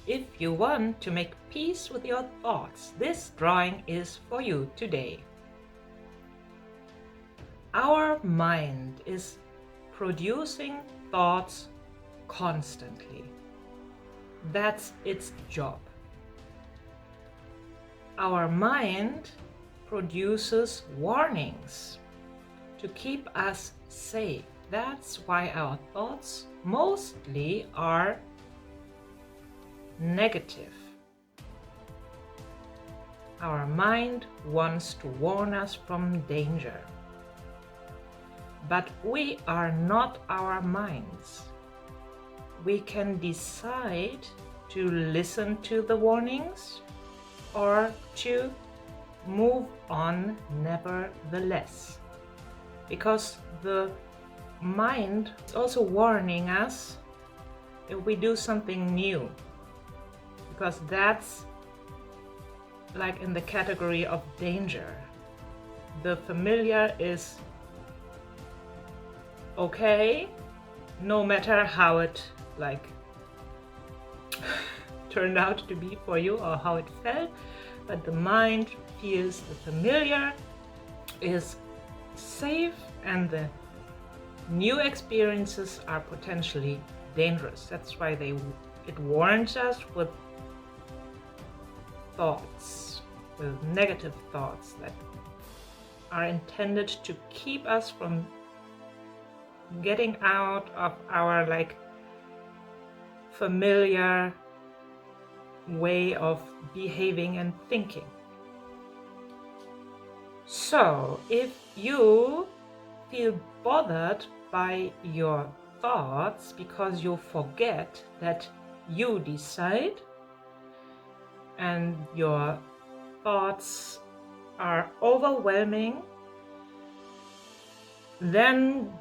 if you want to make peace with your thoughts, this drawing is for you today. Our mind is producing thoughts constantly. That's its job. Our mind produces warnings to keep us safe. That's why our thoughts mostly are negative. Our mind wants to warn us from danger. But we are not our minds. We can decide to listen to the warnings or to move on nevertheless. Because the mind is also warning us if we do something new. Because that's like in the category of danger. The familiar is okay, no matter how it turned out to be for you or how it felt, but the mind feels the familiar is safe and the new experiences are potentially dangerous. That's why it warns us with thoughts, with negative thoughts that are intended to keep us from getting out of our familiar way of behaving and thinking. So if you feel bothered by your thoughts because you forget that you decide and your thoughts are overwhelming, then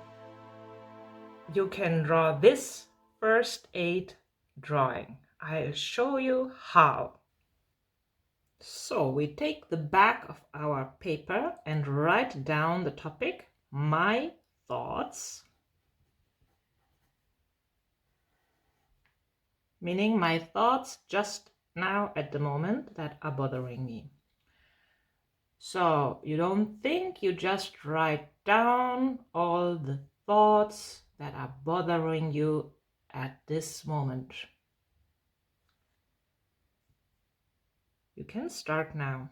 you can draw this first aid drawing. I'll show you how. So we take the back of our paper and write down the topic, my thoughts, meaning my thoughts just now at the moment that are bothering me. So you don't think, you just write down all the thoughts that are bothering you at this moment. You can start now.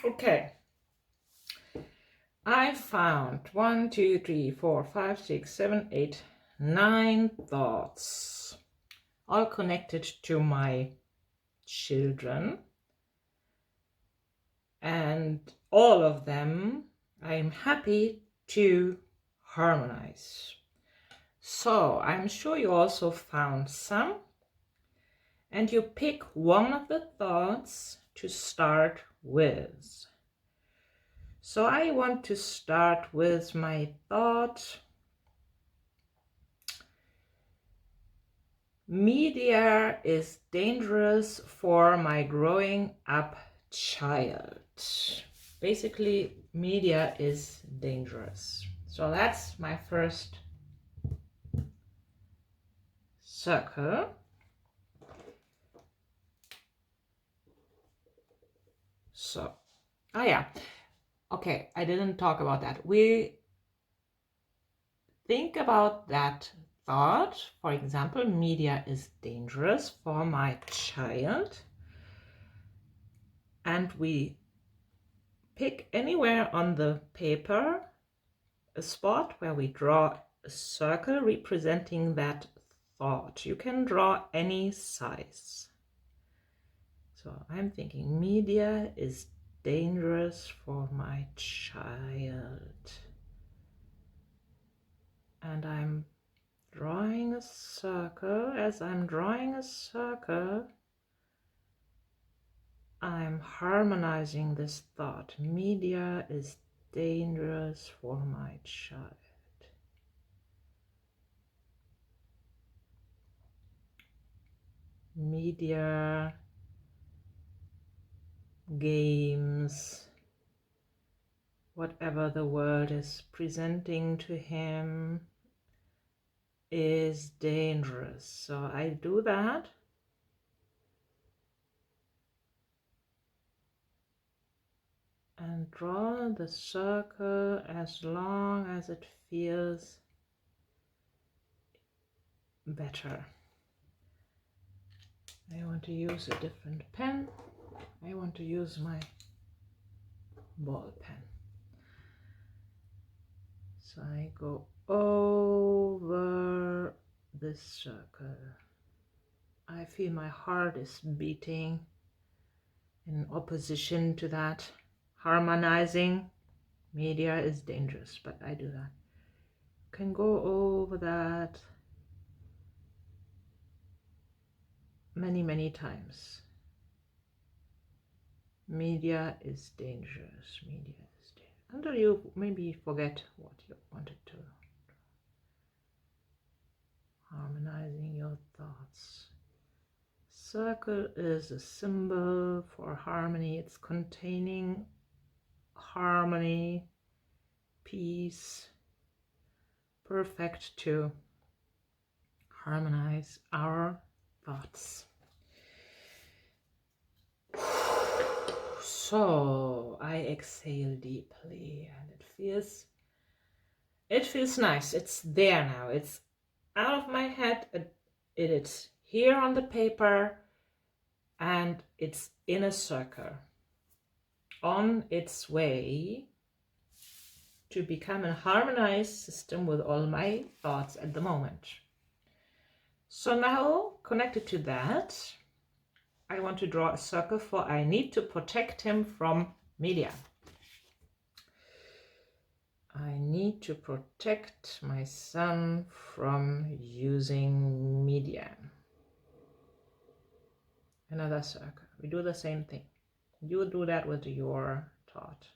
Okay. I found 1, 2, 3, 4, 5, 6, 7, 8, 9 thoughts, all connected to my children, and all of them I'm happy to harmonize. So I'm sure you also found some, and you pick one of the thoughts to start with. So I want to start with my thought: media is dangerous for my growing up child. Basically, media is dangerous. So that's my first circle. So, yeah. Okay, I didn't talk about that. We think about that thought. For example, media is dangerous for my child. And we pick anywhere on the paper a spot where we draw a circle representing that thought. You can draw any size. So I'm thinking media is dangerous for my child. And I'm drawing a circle. As I'm drawing a circle, I'm harmonizing this thought. Media is dangerous for my child. Media, games, whatever the world is presenting to him is dangerous. So I do that. And draw the circle as long as it feels better. I want to use a different pen. I want to use my ball pen. So I go over this circle. I feel my heart is beating in opposition to that. Harmonizing media is dangerous, but I do that. Can go over that many times. Media is dangerous. Media is dangerous. Until you maybe forget what you wanted to. Harmonizing your thoughts. Circle is a symbol for harmony. It's containing harmony, peace, perfect to harmonize our thoughts. So I exhale deeply, and it feels nice. It's there now. It's out of my head. It is here on the paper, and it's in a circle on its way to become a harmonized system with all my thoughts at the moment. So now, connected to that, I want to draw a circle, for I need to protect him from media. I need to protect my son from using media. Another circle. We do the same thing. You do that with your thought.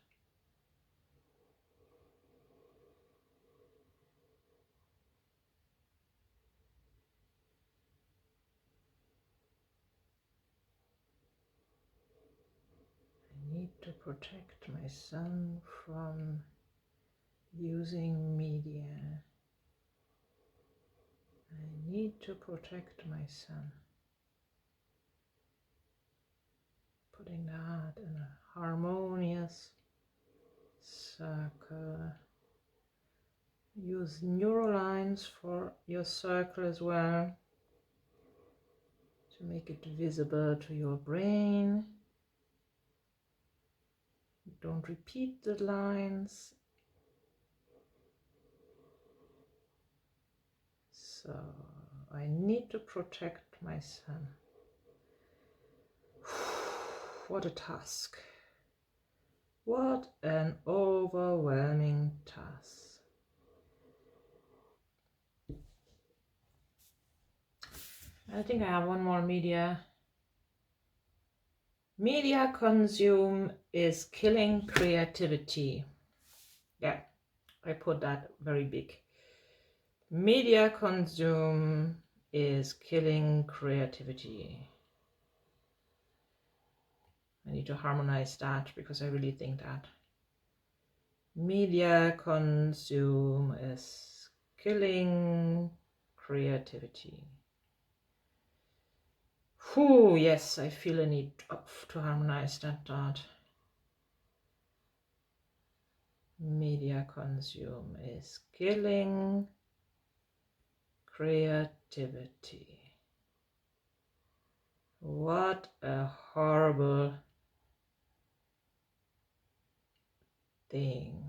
I need to protect my son from using media. I need to protect my son. Putting that in a harmonious circle. Use neurolines for your circle as well, to make it visible to your brain. don't repeat the lines. So I need to protect my son. What a task. What an overwhelming task. I think I have one more media. Media consume is killing creativity. Yeah, I put that very big. Media consume is killing creativity. I need to harmonize that because I really think that. Media consume is killing creativity. Whew, yes, I feel a need to harmonize that dot. Media consume is killing creativity. What a horrible thing.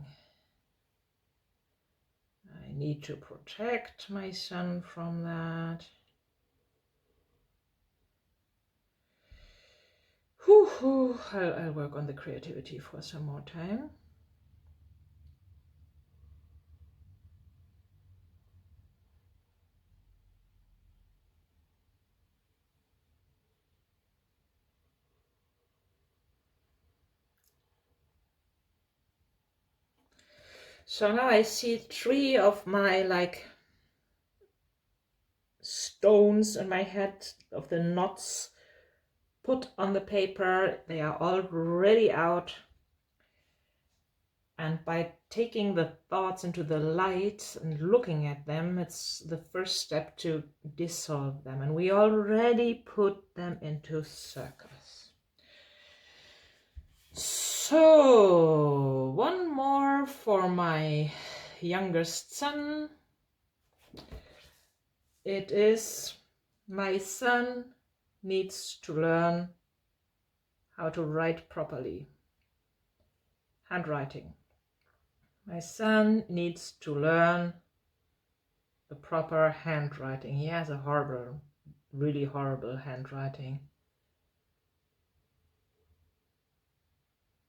I need to protect my son from that. Whew, I'll work on the creativity for some more time. So now I see 3 of my stones in my head of the knots put on the paper. They are already out. And by taking the thoughts into the light and looking at them, it's the first step to dissolve them. And we already put them into circles. So, one more for my youngest son. It is, my son needs to learn how to write properly. Handwriting. My son needs to learn the proper handwriting. He has a horrible, really horrible handwriting.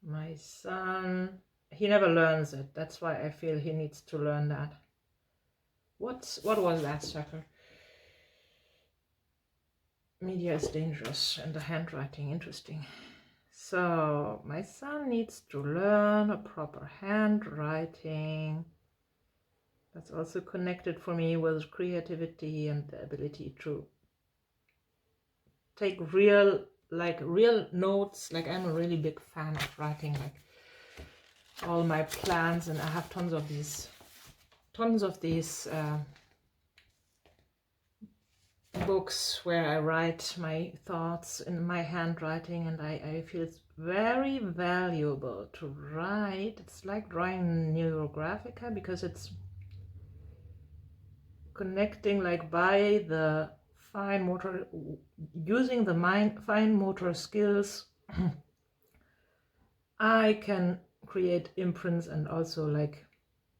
My son, he never learns it. That's why I feel he needs to learn that. What was that, sucker? Media is dangerous and the handwriting interesting. So my son needs to learn a proper handwriting. That's also connected for me with creativity and the ability to take real notes. Like, I'm a really big fan of writing like all my plans, and I have tons of these books where I write my thoughts in my handwriting, and I feel it's very valuable to write. It's like drawing Neurographica because it's connecting like by the fine motor, using the fine motor skills. I can create imprints and also like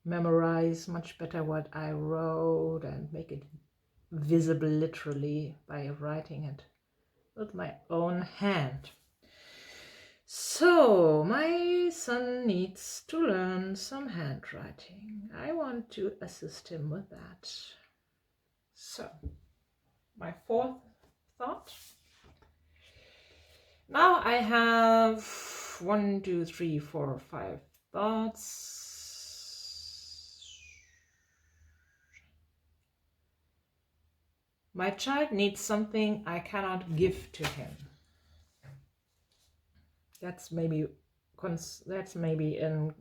memorize much better what I wrote and make it visible literally by writing it with my own hand. So my son needs to learn some handwriting. I want to assist him with that. So my 4th thought. Now I have 1, 2, 3, 4, 5 thoughts. My child needs something I cannot give to him. That's maybe in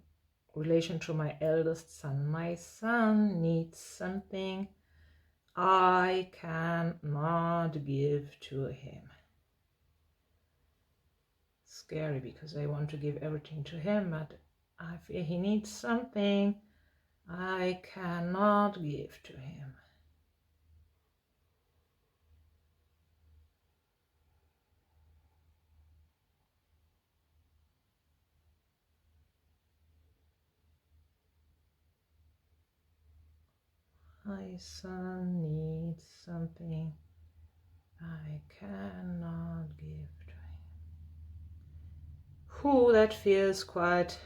relation to my eldest son. My son needs something I cannot give to him. Scary because I want to give everything to him, but I feel he needs something I cannot give to him. My son needs something I cannot give to him. That feels quite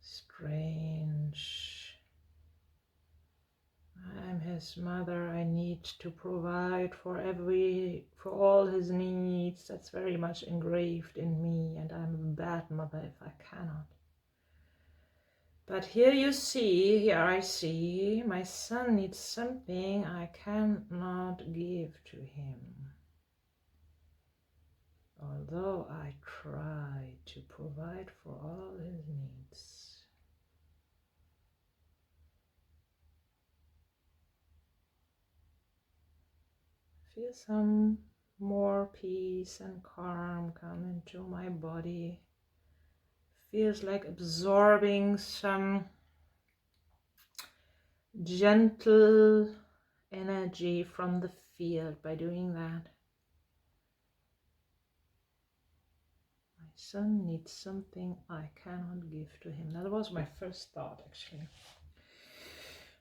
strange. I'm his mother. I need to provide for all his needs. That's very much engraved in me, and I'm a bad mother if I cannot. But here I see, my son needs something I cannot give to him. Although I try to provide for all his needs. Feel some more peace and calm come into my body. Feels like absorbing some gentle energy from the field by doing that. My son needs something I cannot give to him. That was my first thought, actually.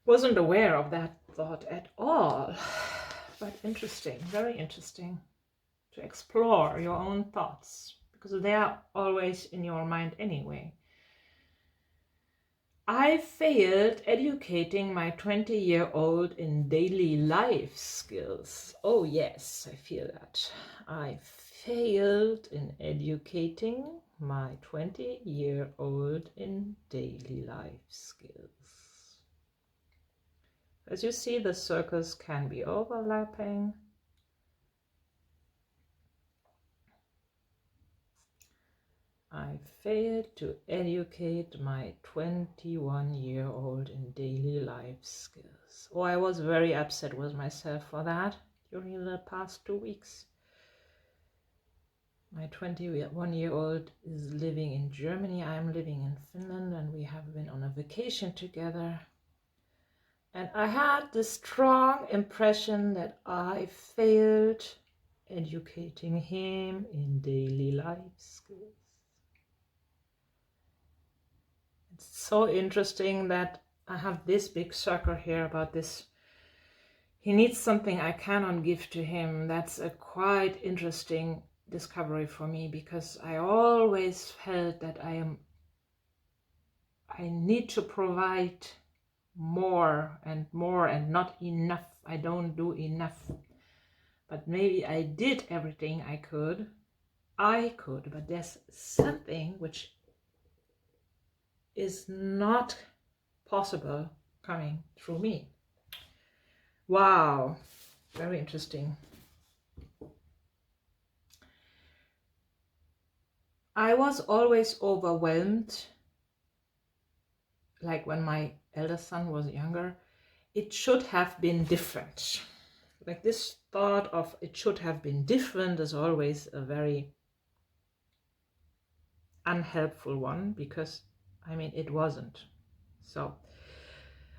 Wasn't aware of that thought at all, but interesting, very interesting to explore your own thoughts, because they are always in your mind anyway. I failed educating my 20-year-old in daily life skills. Oh yes, I feel that. I failed in educating my 20-year-old in daily life skills. As you see, the circles can be overlapping. I failed to educate my 21-year-old in daily life skills. Oh, I was very upset with myself for that during the past 2 weeks. My 21-year-old is living in Germany. I'm living in Finland, and we have been on a vacation together. And I had the strong impression that I failed educating him in daily life skills. It's so interesting that I have this big circle here about this. He needs something I cannot give to him. That's a quite interesting discovery for me, because I always felt that I need to provide more and not enough. I don't do enough. But maybe I did everything I could, but there's something which is not possible coming through me. Wow, very interesting. I was always overwhelmed, like when my eldest son was younger. It should have been different. Like this thought of it should have been different is always a very unhelpful one, because I mean it wasn't. So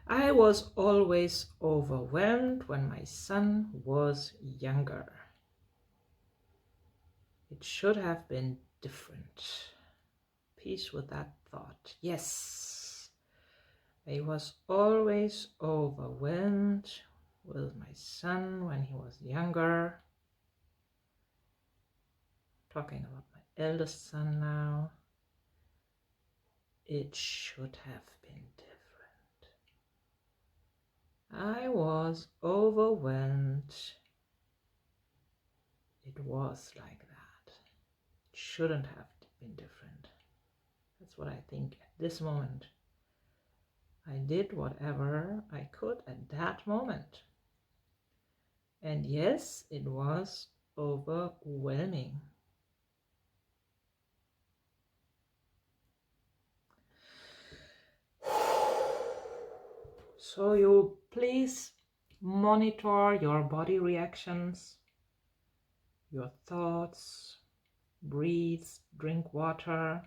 I was always overwhelmed when my son was younger. It should have been different. Peace with that thought. Yes, I was always overwhelmed with my son when he was younger. Talking about my eldest son now. It should have been different. I was overwhelmed. It was like that. It shouldn't have been different. That's what I think at this moment. I did whatever I could at that moment. And yes, it was overwhelming. So you please monitor your body reactions, your thoughts, breathe, drink water.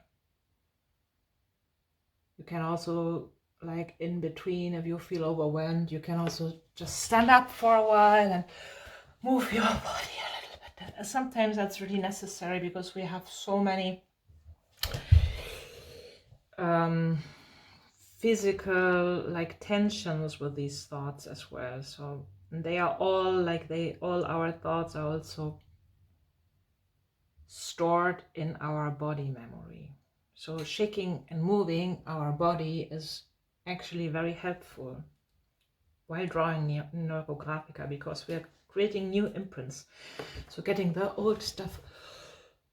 You can also, like in between, if you feel overwhelmed, you can also just stand up for a while and move your body a little bit. Sometimes that's really necessary, because we have so many physical like tensions with these thoughts as well. So they are all like all our thoughts are also stored in our body memory. So shaking and moving our body is actually very helpful while drawing Neurographica, because we are creating new imprints. So getting the old stuff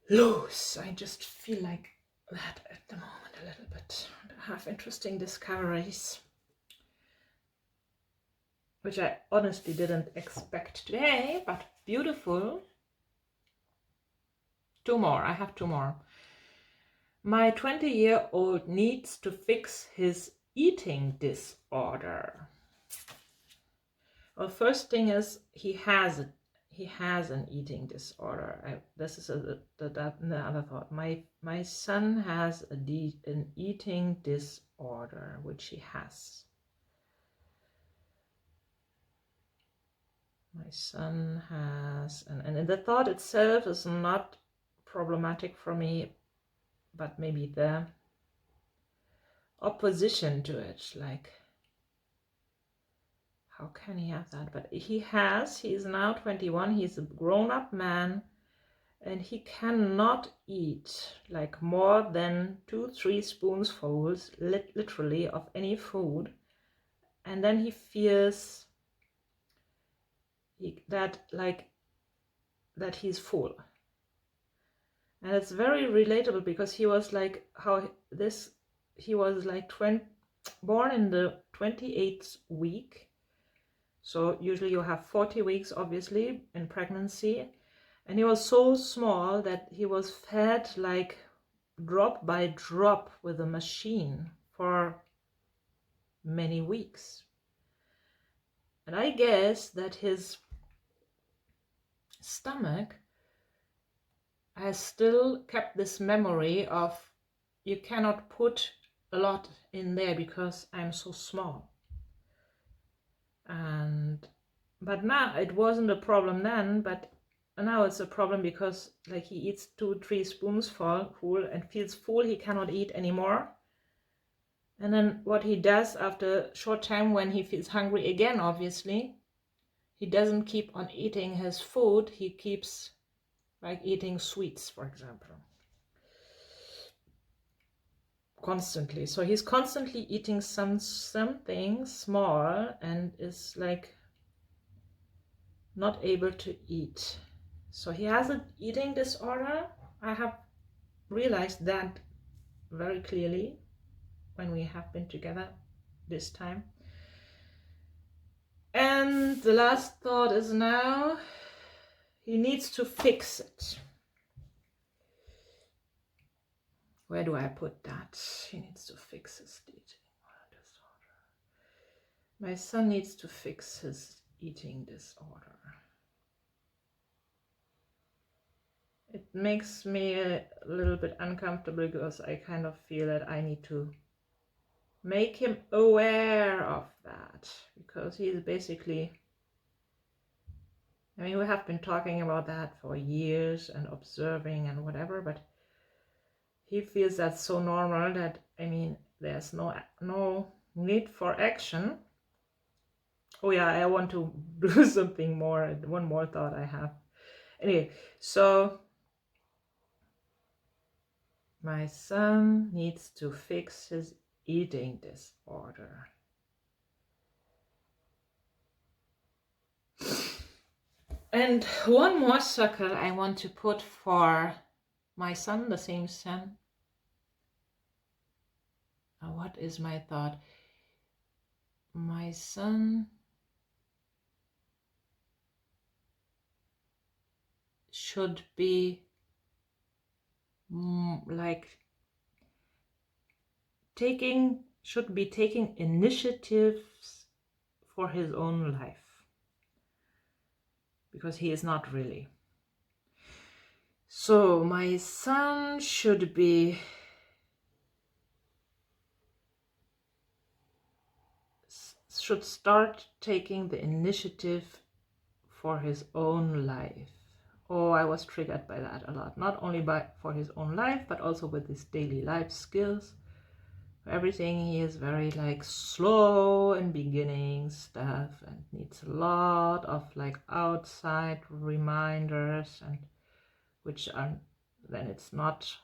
loose. I just feel like that at the moment a little bit. I have interesting discoveries, which I honestly didn't expect today, but beautiful. Two more. I have two more. My 20-year-old needs to fix his eating disorder. Well, first thing is he has an eating disorder. This is the other thought. My son has an eating disorder, which he has. My son has, and the thought itself is not problematic for me, but maybe the opposition to it, like, how can he have that? But he is now 21, he's a grown-up man, and he cannot eat like more than 2-3 spoonfuls, literally, of any food, and then he feels that he's full. And it's very relatable, because he was like he was like born in the 28th week. So usually you have 40 weeks, obviously, in pregnancy. And he was so small that he was fed like drop by drop with a machine for many weeks. And I guess that his stomach has still kept this memory of, you cannot put a lot in there because I'm so small. But now it wasn't a problem then, but now it's a problem, because like he eats 2-3 spoonfuls and feels full, he cannot eat anymore. And then what he does after a short time, when he feels hungry again, obviously, he doesn't keep on eating his food, he keeps like eating sweets, for example, constantly. So he's constantly eating something small and is like not able to eat. So he has an eating disorder. I have realized that very clearly when we have been together this time. And the last thought is, now he needs to fix it. Where do I put that? He needs to fix his eating disorder. My son needs to fix his eating disorder. It makes me a little bit uncomfortable, because I kind of feel that I need to make him aware of that, because he is basically, I mean, we have been talking about that for years and observing and whatever, but he feels that's so normal that, I mean, there's no need for action. Oh yeah, I want to do something more. One more thought I have. Anyway, so my son needs to fix his eating disorder. And one more circle I want to put for my son, the same son. What is my thought? My son should be should be taking initiatives for his own life, because he is not really. So my son should start taking the initiative for his own life. Oh, I was triggered by that a lot. Not only for his own life, but also with his daily life skills. everything. He is very like slow in beginning stuff and needs a lot of like outside reminders, and which are then it's not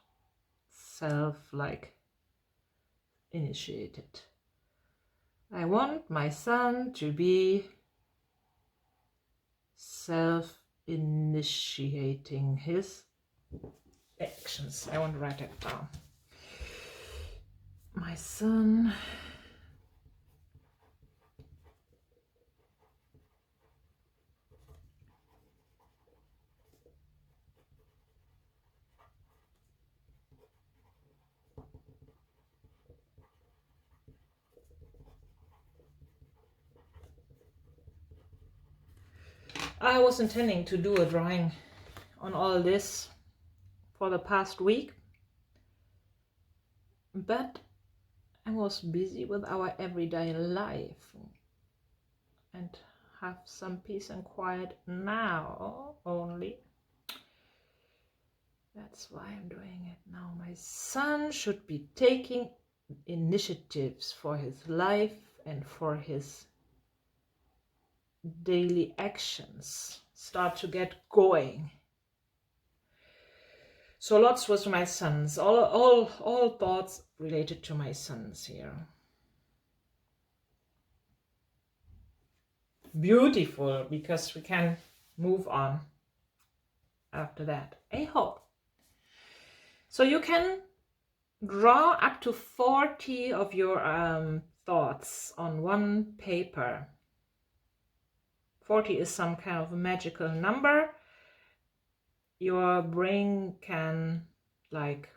self like initiated. I want my son to be self-initiating his actions. I want to write that down. My son I was intending to do a drawing on all this for the past week, but I was busy with our everyday life and have some peace and quiet now only. That's why I'm doing it now. My son should be taking initiatives for his life and for his daily actions. Start to get going. So lots was my sons. All thoughts related to my sons here. Beautiful, because we can move on after that. I hope. So you can draw up to 40 of your thoughts on one paper. 40 is some kind of a magical number. Your brain can like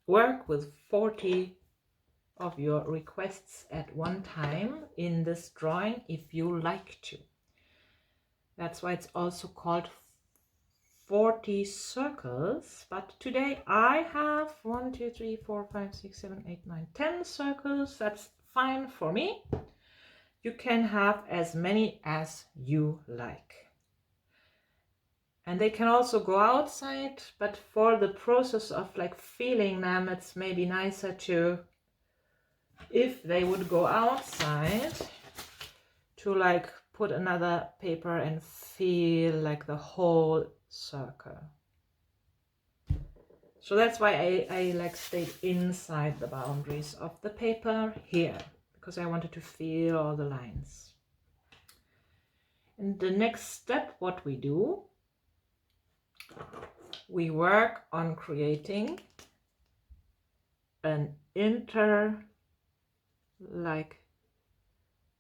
work with 40 of your requests at one time in this drawing if you like to. That's why it's also called 40 circles, but today I have 1, 2, 3, 4, 5, 6, 7, 8, 9, 10 circles. That's fine for me. You can have as many as you like. And they can also go outside, but for the process of like feeling them, it's maybe nicer to, if they would go outside, to like put another paper and feel like the whole circle. So that's why I like stayed inside the boundaries of the paper here, because I wanted to feel all the lines. And the next step, what we do, we work on creating an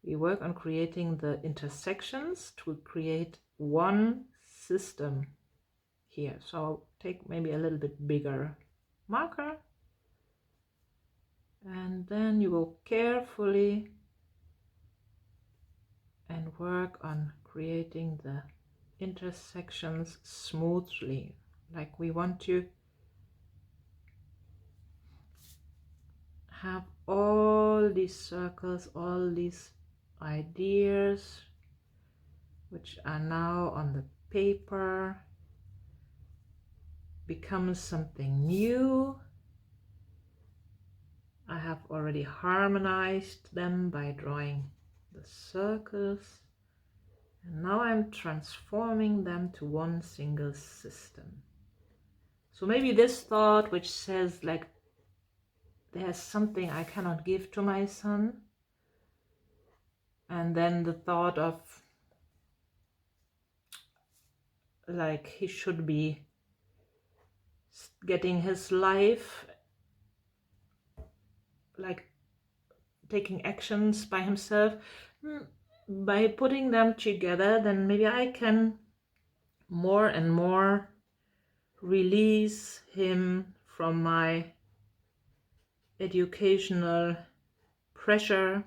we work on creating the intersections to create one system here. So take maybe a little bit bigger marker, and then you go carefully and work on creating the intersections smoothly. Like we want to have all these circles, all these ideas which are now on the paper, become something new. I have already harmonized them by drawing the circles, and now I'm transforming them to one single system. So maybe this thought which says like, there's something I cannot give to my son, and then the thought of like he should be getting his life, like taking actions by himself. By putting them together, then maybe I can more and more release him from my educational pressure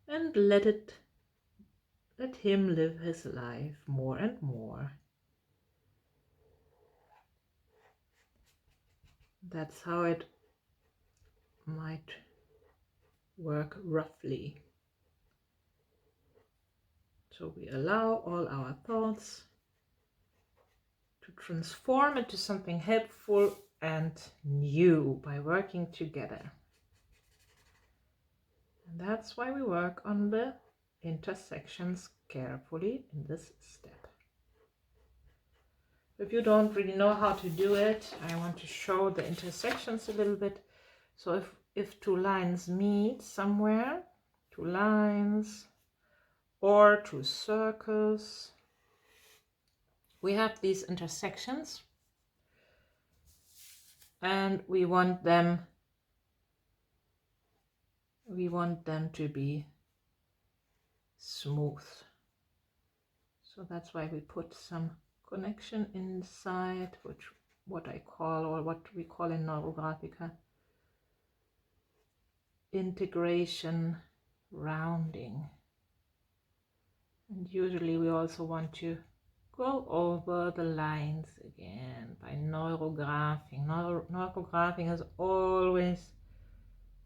and let him live his life more and more. That's how it might work roughly. So we allow all our thoughts to transform into something helpful and new by working together. And that's why we work on the intersections carefully in this step. If you don't really know how to do it, I want to show the intersections a little bit. So if two lines meet somewhere, two lines or two circles, we have these intersections and we want them to be smooth. So that's why we put some connection inside, what we call in Neurographica integration rounding. And usually we also want to go over the lines again by neurographing. Neurographing is always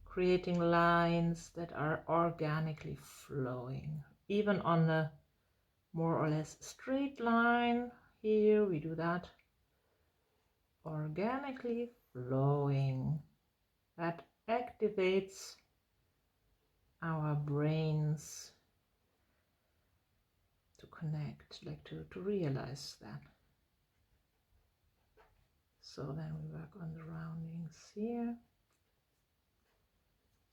creating lines that are organically flowing, even on a more or less straight line. Here we do that, organically flowing. That activates our brains to connect, like to realize that. So then we work on the roundings here.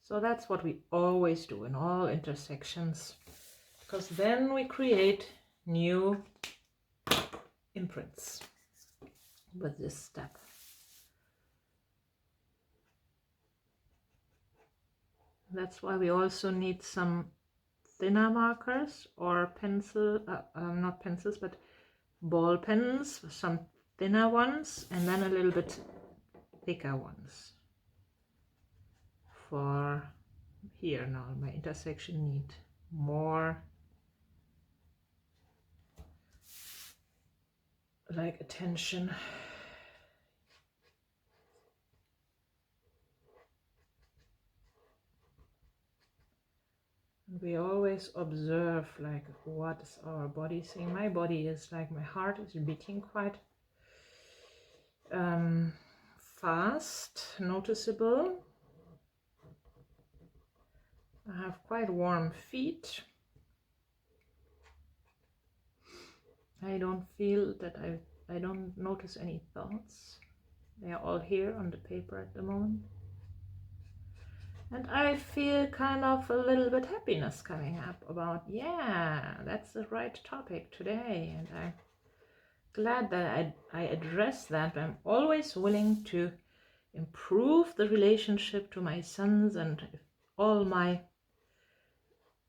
So that's what we always do in all intersections, because then we create new imprints with this step. That's why we also need some thinner markers or pencil, not pencils, but ball pens, some thinner ones, and then a little bit thicker ones. For here now, my intersection need more like attention. We always observe like what is our body saying. My body is like, my heart is beating quite fast, noticeable. I have quite warm feet. I don't feel that I don't notice any thoughts. They are all here on the paper at the moment. And I feel kind of a little bit happiness coming up about, yeah, that's the right topic today. And I'm glad that I address that. I'm always willing to improve the relationship to my sons, and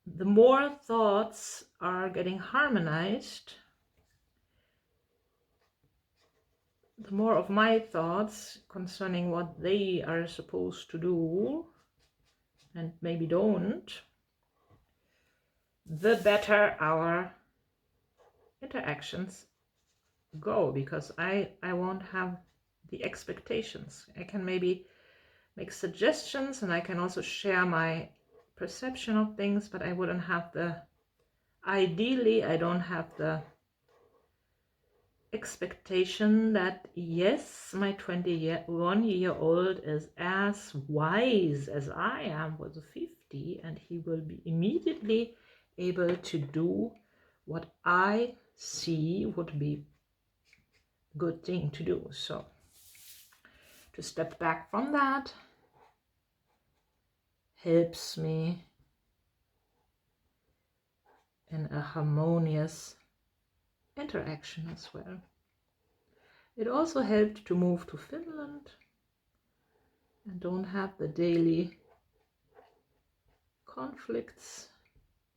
the more thoughts are getting harmonized, the more of my thoughts concerning what they are supposed to do and maybe don't, the better our interactions go, because I won't have the expectations. I can maybe make suggestions and I can also share my perception of things, but I wouldn't have ideally I don't have the expectation that yes, my 21-year-old is as wise as I am with 50 and he will be immediately able to do what I see would be a good thing to do. So to step back from that helps me in a harmonious interaction as well. It also helped to move to Finland and don't have the daily conflicts,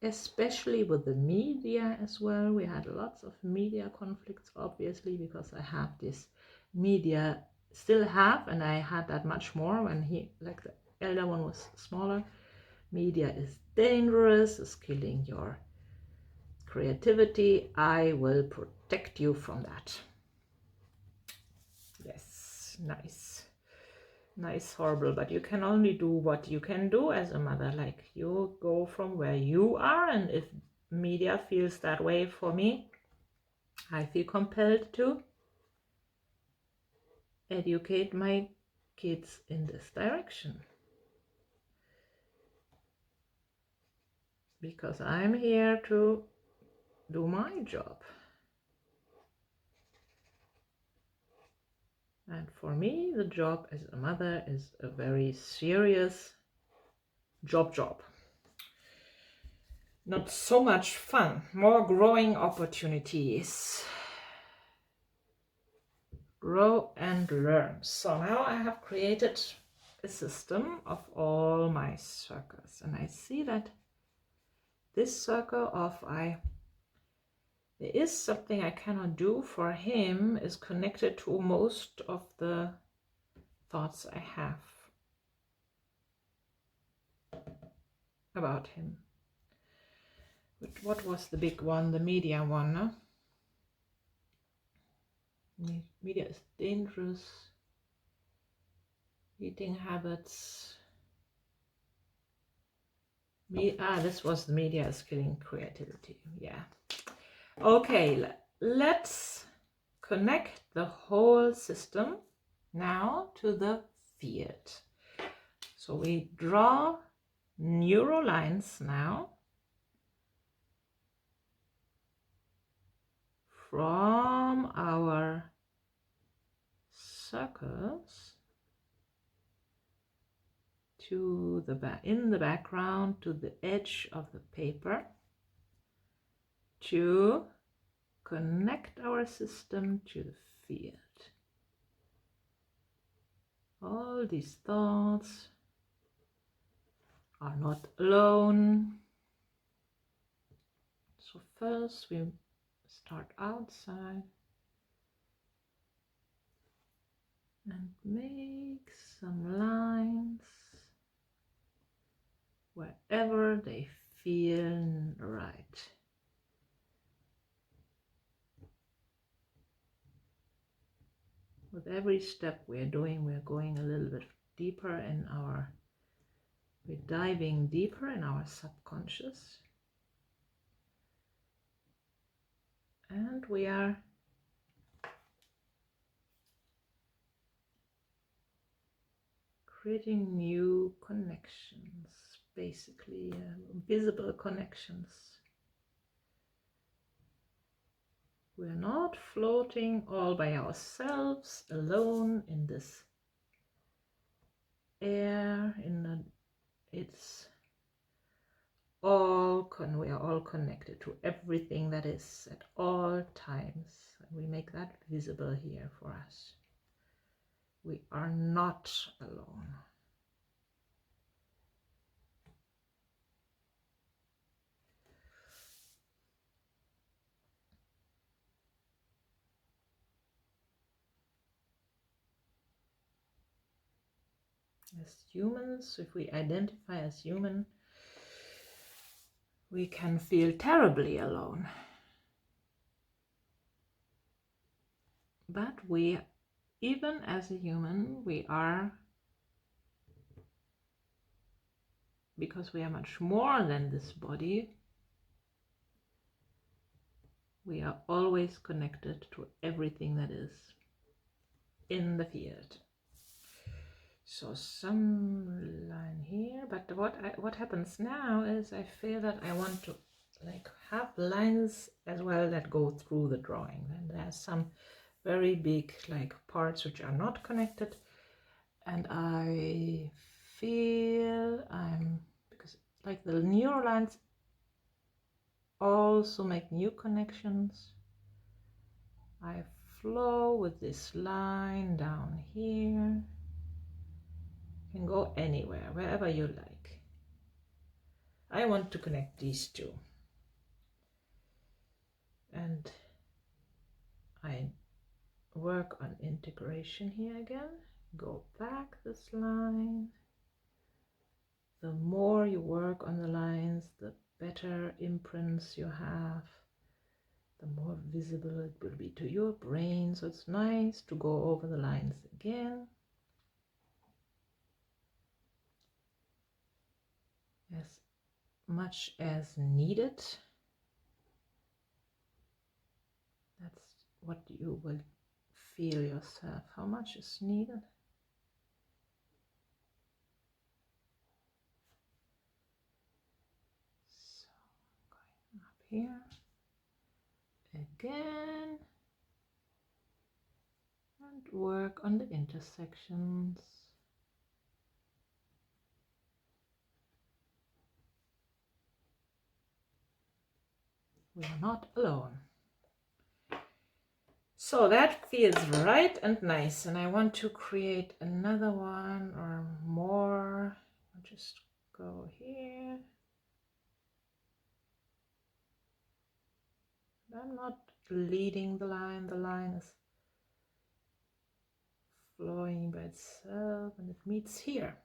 especially with the media as well. We had lots of media conflicts, obviously, because I have this media, still have, and I had that much more when like the elder one was smaller. Media is dangerous, it's killing your creativity. I will protect you from that. Yes, nice, horrible, but you can only do what you can do as a mother. Like, you go from where you are, and if media feels that way for me, I feel compelled to educate my kids in this direction, because I'm here to do my job. And for me, the job as a mother is a very serious job. Not so much fun, more growing opportunities. Grow and learn. So now I have created a system of all my circles, and I see that this circle of there is something I cannot do for him is connected to most of the thoughts I have about him. But what was the big one? The media one, no? Media is dangerous. Eating habits. This was the media is killing creativity. Yeah. Okay, let's connect the whole system now to the field. So we draw neurolines now from our circles to in the background to the edge of the paper to connect our system to the field. All these thoughts are not alone. So first we start outside and make some lines wherever they feel right. With every step we're doing, we're going a little bit deeper in we're diving deeper in our subconscious. And we are creating new connections, basically visible connections. We're not floating all by ourselves, alone in this air, it's all we are all connected to everything that is at all times. We make that visible here for us. We are not alone. As humans, if we identify as human, we can feel terribly alone. But even as a human, we are, because we are much more than this body, we are always connected to everything that is in the field. So some line here, but what happens now is I feel that I want to have lines as well that go through the drawing, and there's some very big parts which are not connected, and I feel because the neurolines also make new connections. I flow with this line down here. You can go anywhere, wherever you like. I want to connect these two. And I work on integration here again. Go back this line. The more you work on the lines, the better imprints you have, the more visible it will be to your brain. So it's nice to go over the lines again. As much as needed. That's what you will feel yourself. How much is needed? So I'm going up here again and work on the intersections. We are not alone. So that feels right and nice, and I want to create another one or more. I'll just go here. I'm not leading the line is flowing by itself and it meets here.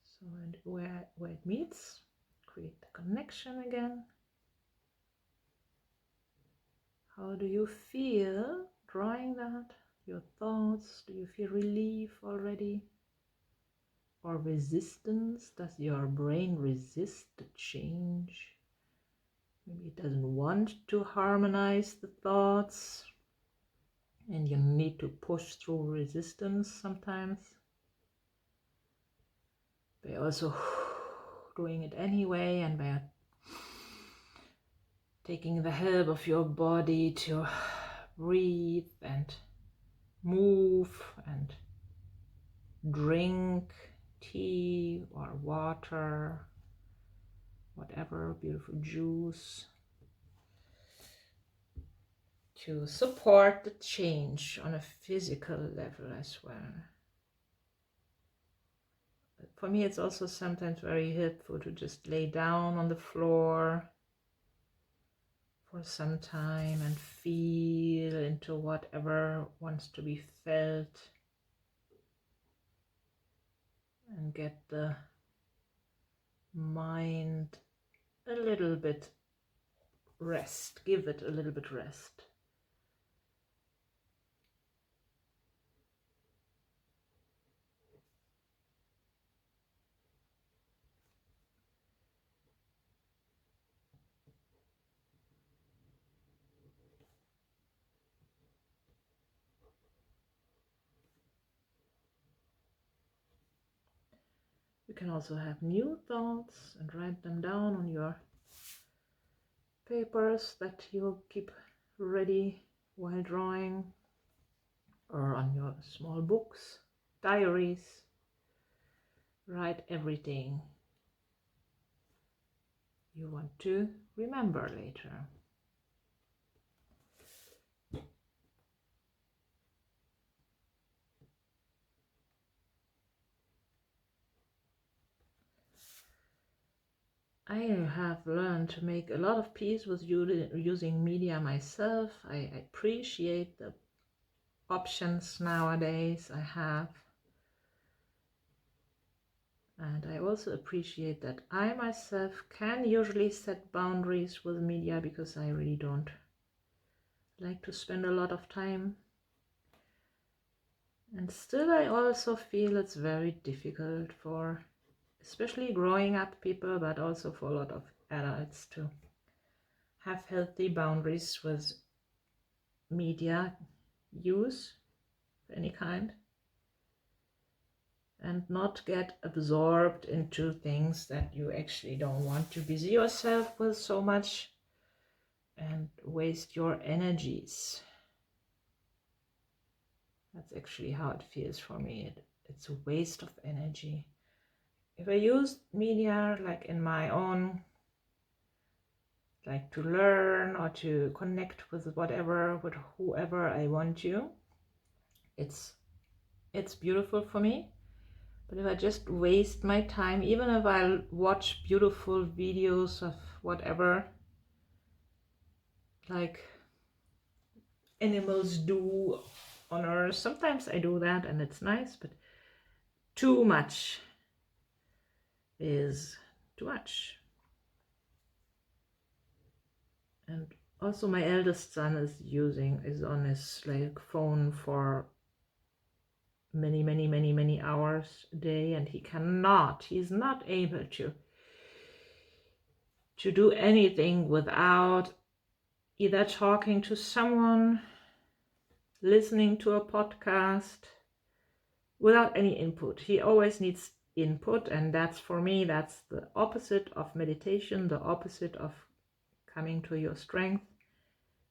So and where it meets, create the connection again. How do you feel drawing that? Your thoughts, do you feel relief already? Or resistance? Does your brain resist the change? Maybe it doesn't want to harmonize the thoughts and you need to push through resistance sometimes. By also doing it anyway and by taking the help of your body to breathe and move and drink tea or water, whatever, beautiful juice, to support the change on a physical level as well. For me, it's also sometimes very helpful to just lay down on the floor for some time and feel into whatever wants to be felt and get the mind a little bit rest, give it a little bit rest. You can also have new thoughts and write them down on your papers that you'll keep ready while drawing, or on your small books, diaries. Write everything you want to remember later. I have learned to make a lot of peace with using media myself. I appreciate the options nowadays I have. And I also appreciate that I myself can usually set boundaries with media because I really don't like to spend a lot of time. And still I also feel it's very difficult for especially growing up people, but also for a lot of adults to have healthy boundaries with media use of any kind and not get absorbed into things that you actually don't want to busy yourself with so much and waste your energies. That's actually how it feels for me. It's a waste of energy. If I use media like in my own, like to learn or to connect with whatever, with whoever I want to, it's beautiful for me. But if I just waste my time, even if I watch beautiful videos of whatever, like animals do on Earth, sometimes I do that and it's nice, but too much is too much. And also my eldest son is on his like phone for many hours a day, and he's not able to do anything without either talking to someone, listening to a podcast, without any input. He always needs input, and that's, for me, that's the opposite of meditation, the opposite of coming to your strength.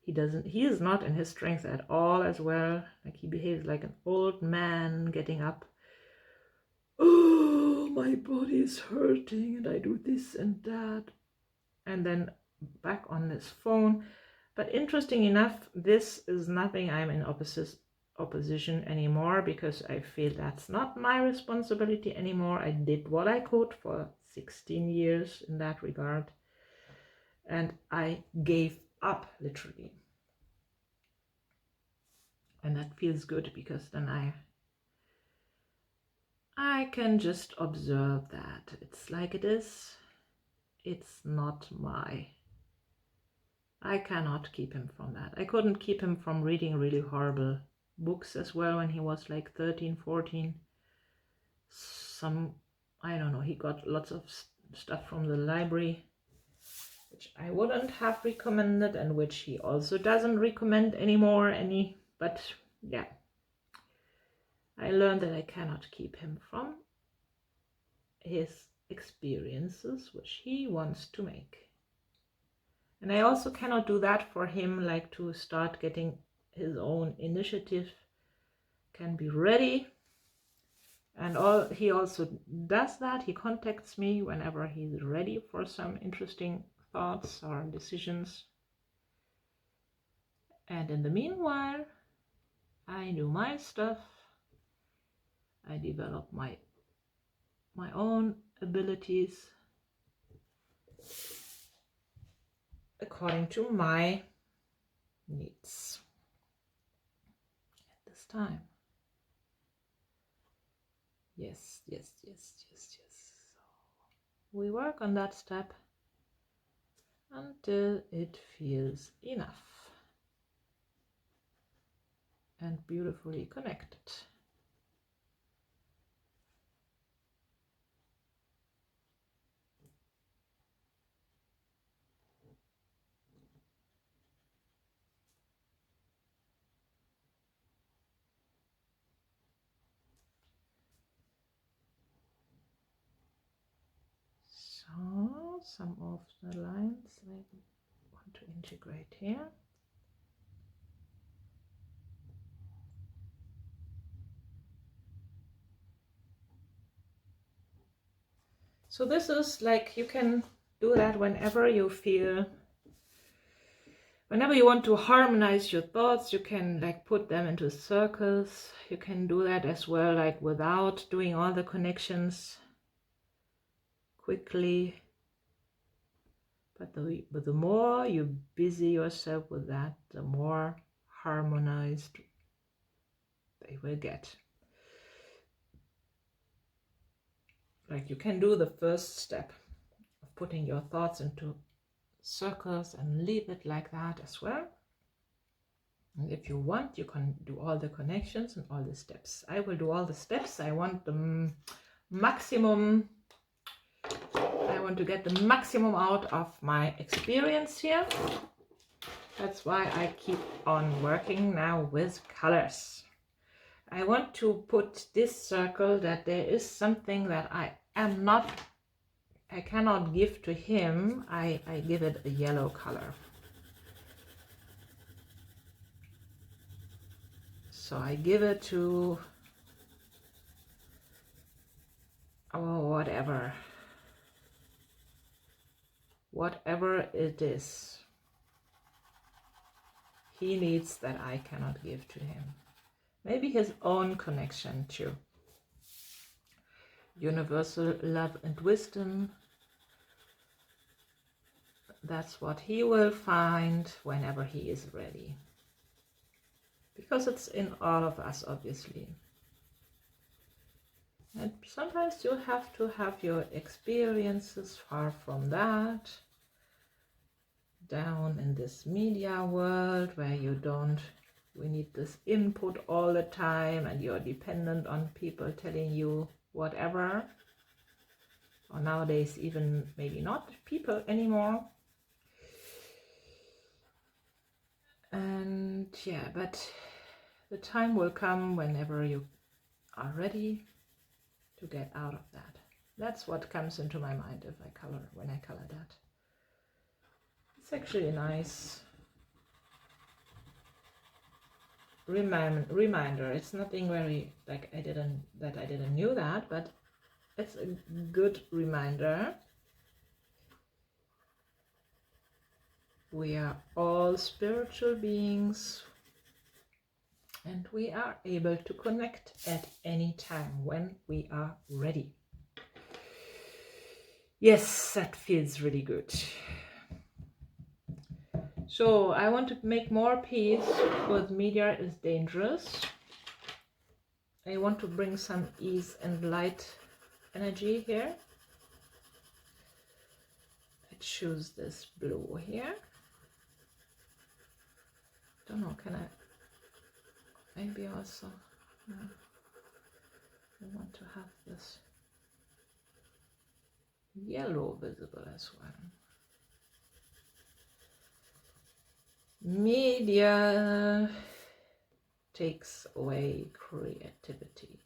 He is not in his strength at all as well. Like, he behaves like an old man getting up. Oh, my body is hurting and I do this and that. And then back on his phone. But interesting enough, this is nothing I'm in opposition anymore, because I feel that's not my responsibility anymore. I did what I could for 16 years in that regard. And I gave up, literally. And that feels good, because then I can just observe that it's like it is. It's not I cannot keep him from that. I couldn't keep him from reading really horrible books as well when he was like 13, 14. I don't know, he got lots of stuff from the library, which I wouldn't have recommended, and which he also doesn't recommend anymore but yeah. I learned that I cannot keep him from his experiences, which he wants to make. And I also cannot do that for him, like to start getting his own initiative, can be ready. And he also does that. He contacts me whenever he's ready for some interesting thoughts or decisions. And in the meanwhile, I do my stuff. I develop my own abilities according to my needs at this time. Yes. So we work on that step until it feels enough and beautifully connected. So some of the lines I want to integrate here. So this is like, you can do that whenever you feel, whenever you want to harmonize your thoughts, you can like put them into circles. You can do that as well, like without doing all the connections quickly. But the more you busy yourself with that, the more harmonized they will get. Like, you can do the first step of putting your thoughts into circles and leave it like that as well. And if you want, you can do all the connections and all the steps. I will do all the steps. I want the maximum. I want to get the maximum out of my experience here. That's why I keep on working now with colors. I want to put this circle that there is something that I cannot give to him. I give it a yellow color. So I give it to whatever it is he needs that I cannot give to him. Maybe his own connection to universal love and wisdom. That's what he will find whenever he is ready. Because it's in all of us, obviously. And sometimes you have to have your experiences far from that. Down in this media world where we need this input all the time, and you're dependent on people telling you whatever. Or nowadays even maybe not people anymore. yeah, but the time will come whenever you are ready to get out of that. That's what comes into my mind if I color, when I color that. It's actually a nice reminder. It's nothing very like I didn't knew that, but it's a good reminder. We are all spiritual beings, and we are able to connect at any time when we are ready. Yes, that feels really good. So I want to make more peace with media is dangerous. I want to bring some ease and light energy here. I choose this blue here. Don't know, can I maybe also, no. I want to have this yellow visible as well. Media takes away creativity.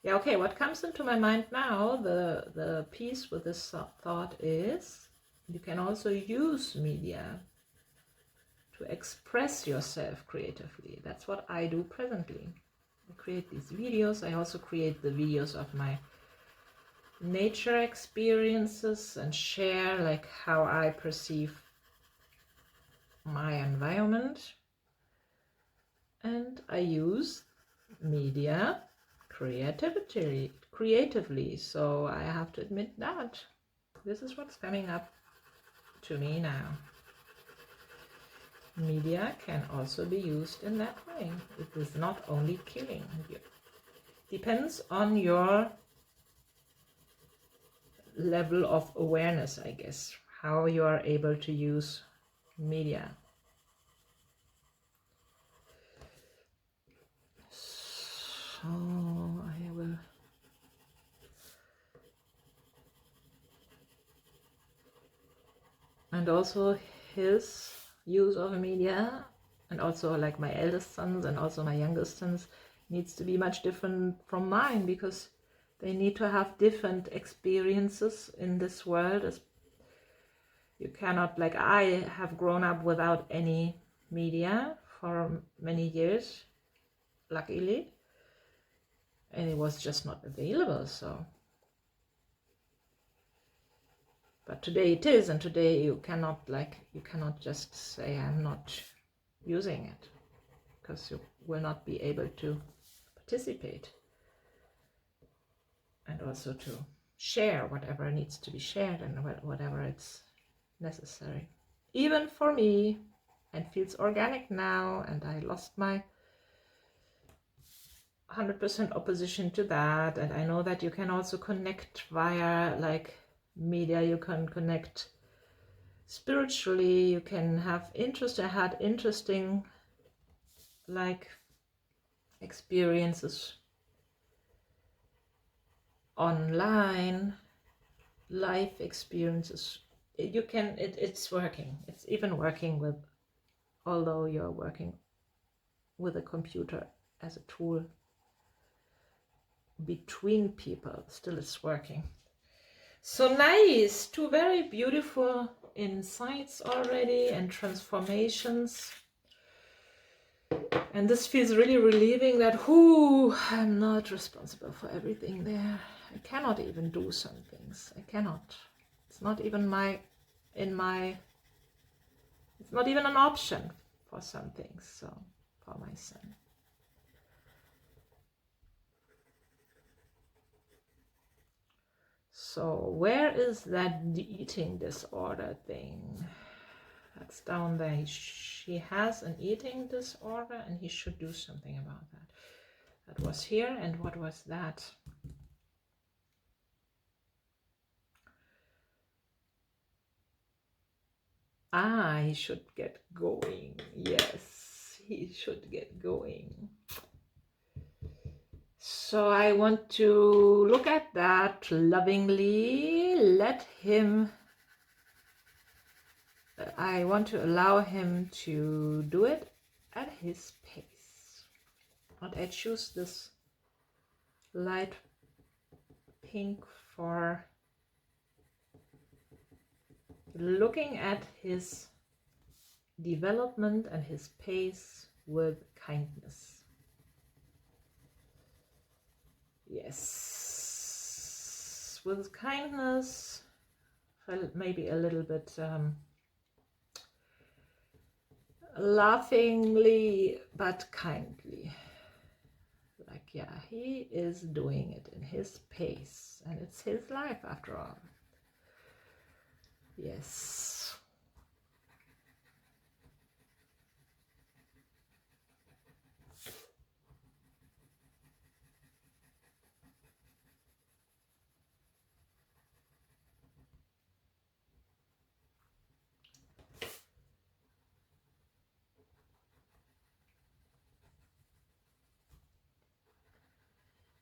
Yeah, okay, what comes into my mind now, the piece with this thought is, you can also use media to express yourself creatively. That's what I do presently. I create these videos. I also create the videos of my nature experiences and share like how I perceive my environment. And I use media creatively. So I have to admit that this is what's coming up to me now. Media can also be used in that way. It is not only killing you. Depends on your level of awareness, I guess, how you are able to use media. So I will and also his use of media, and also like my eldest sons and also my youngest sons, needs to be much different from mine, because they need to have different experiences in this world. You cannot, like I have grown up without any media for many years, luckily, and it was just not available. So but today it is, and today you cannot just say I'm not using it, because you will not be able to participate and also to share whatever needs to be shared and whatever it's necessary. Even for me, and feels organic now, and I lost my 100% opposition to that, and I know that you can also connect via like media. You can connect spiritually, you can have interest. I had interesting like experiences online, life experiences. You can, it's working. It's even working with, although you're working with a computer as a tool between people, still it's working. So nice, two very beautiful insights already and transformations. And this feels really relieving that I'm not responsible for everything there. I cannot even do some things. I cannot. It's not even it's not even an option for some things. So for my son. So where is that eating disorder thing? That's down there. She has an eating disorder and he should do something about that. That was here, and what was that? Ah, he should get going. Yes, he should get going. So I want to look at that lovingly, let him, I want to allow him to do it at his pace. And I choose this light pink for looking at his development and his pace with kindness. Yes, with kindness, maybe a little bit laughingly, but kindly. Like, yeah, he is doing it in his pace, and it's his life after all. Yes.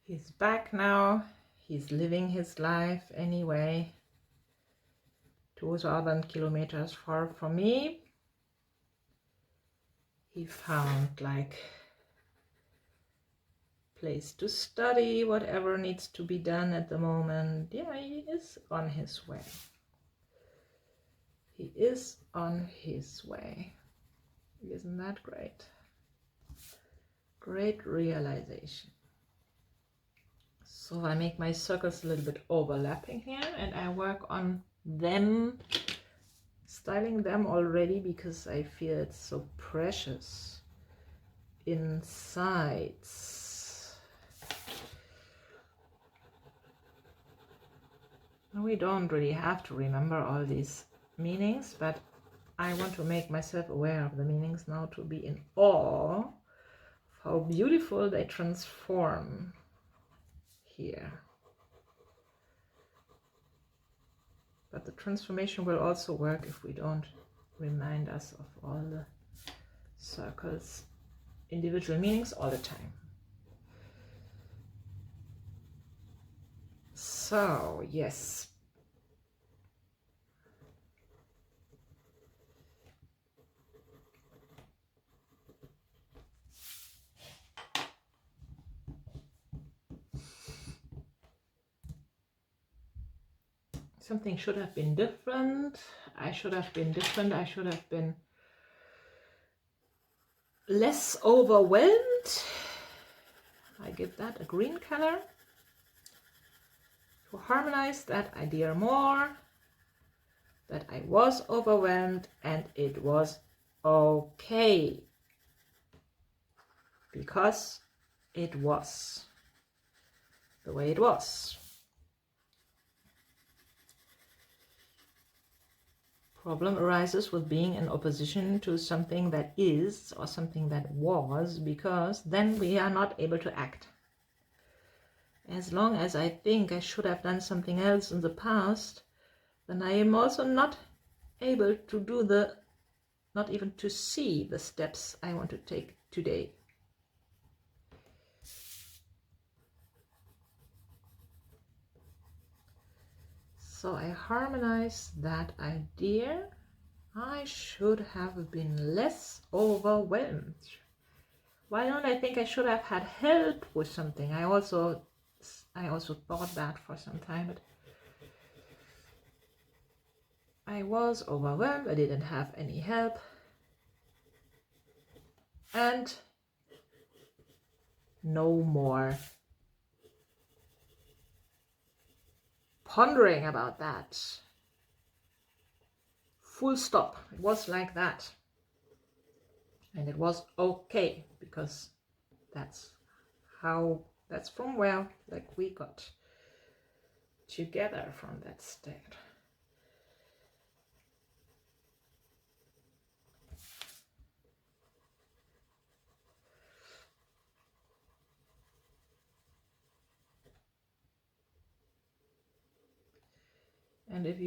He's back now. He's living his life anyway. 2,000 kilometers far from me. He found like place to study, whatever needs to be done at the moment. Yeah, he is on his way. He is on his way. Isn't that great? Great realization. So I make my circles a little bit overlapping here, and I work on them, styling them already, because I feel it's so precious inside. We don't really have to remember all these meanings, but I want to make myself aware of the meanings now, to be in awe of how beautiful they transform here. But the transformation will also work if we don't remind us of all the circles, individual meanings all the time. So, yes. Something should have been different. I should have been different. I should have been less overwhelmed. I give that a green color to harmonize that idea more, that I was overwhelmed and it was okay, because it was the way it was. Problem arises with being in opposition to something that is or something that was, because then we are not able to act. As long as I think I should have done something else in the past, then I am also not able to do not even to see the steps I want to take today. So I harmonize that idea. I should have been less overwhelmed. Why don't I think I should have had help with something? I also thought that for some time, but I was overwhelmed. I didn't have any help. And no more pondering about that. Full stop. It was like that. And it was okay, because that's from where like we got together from that state. And if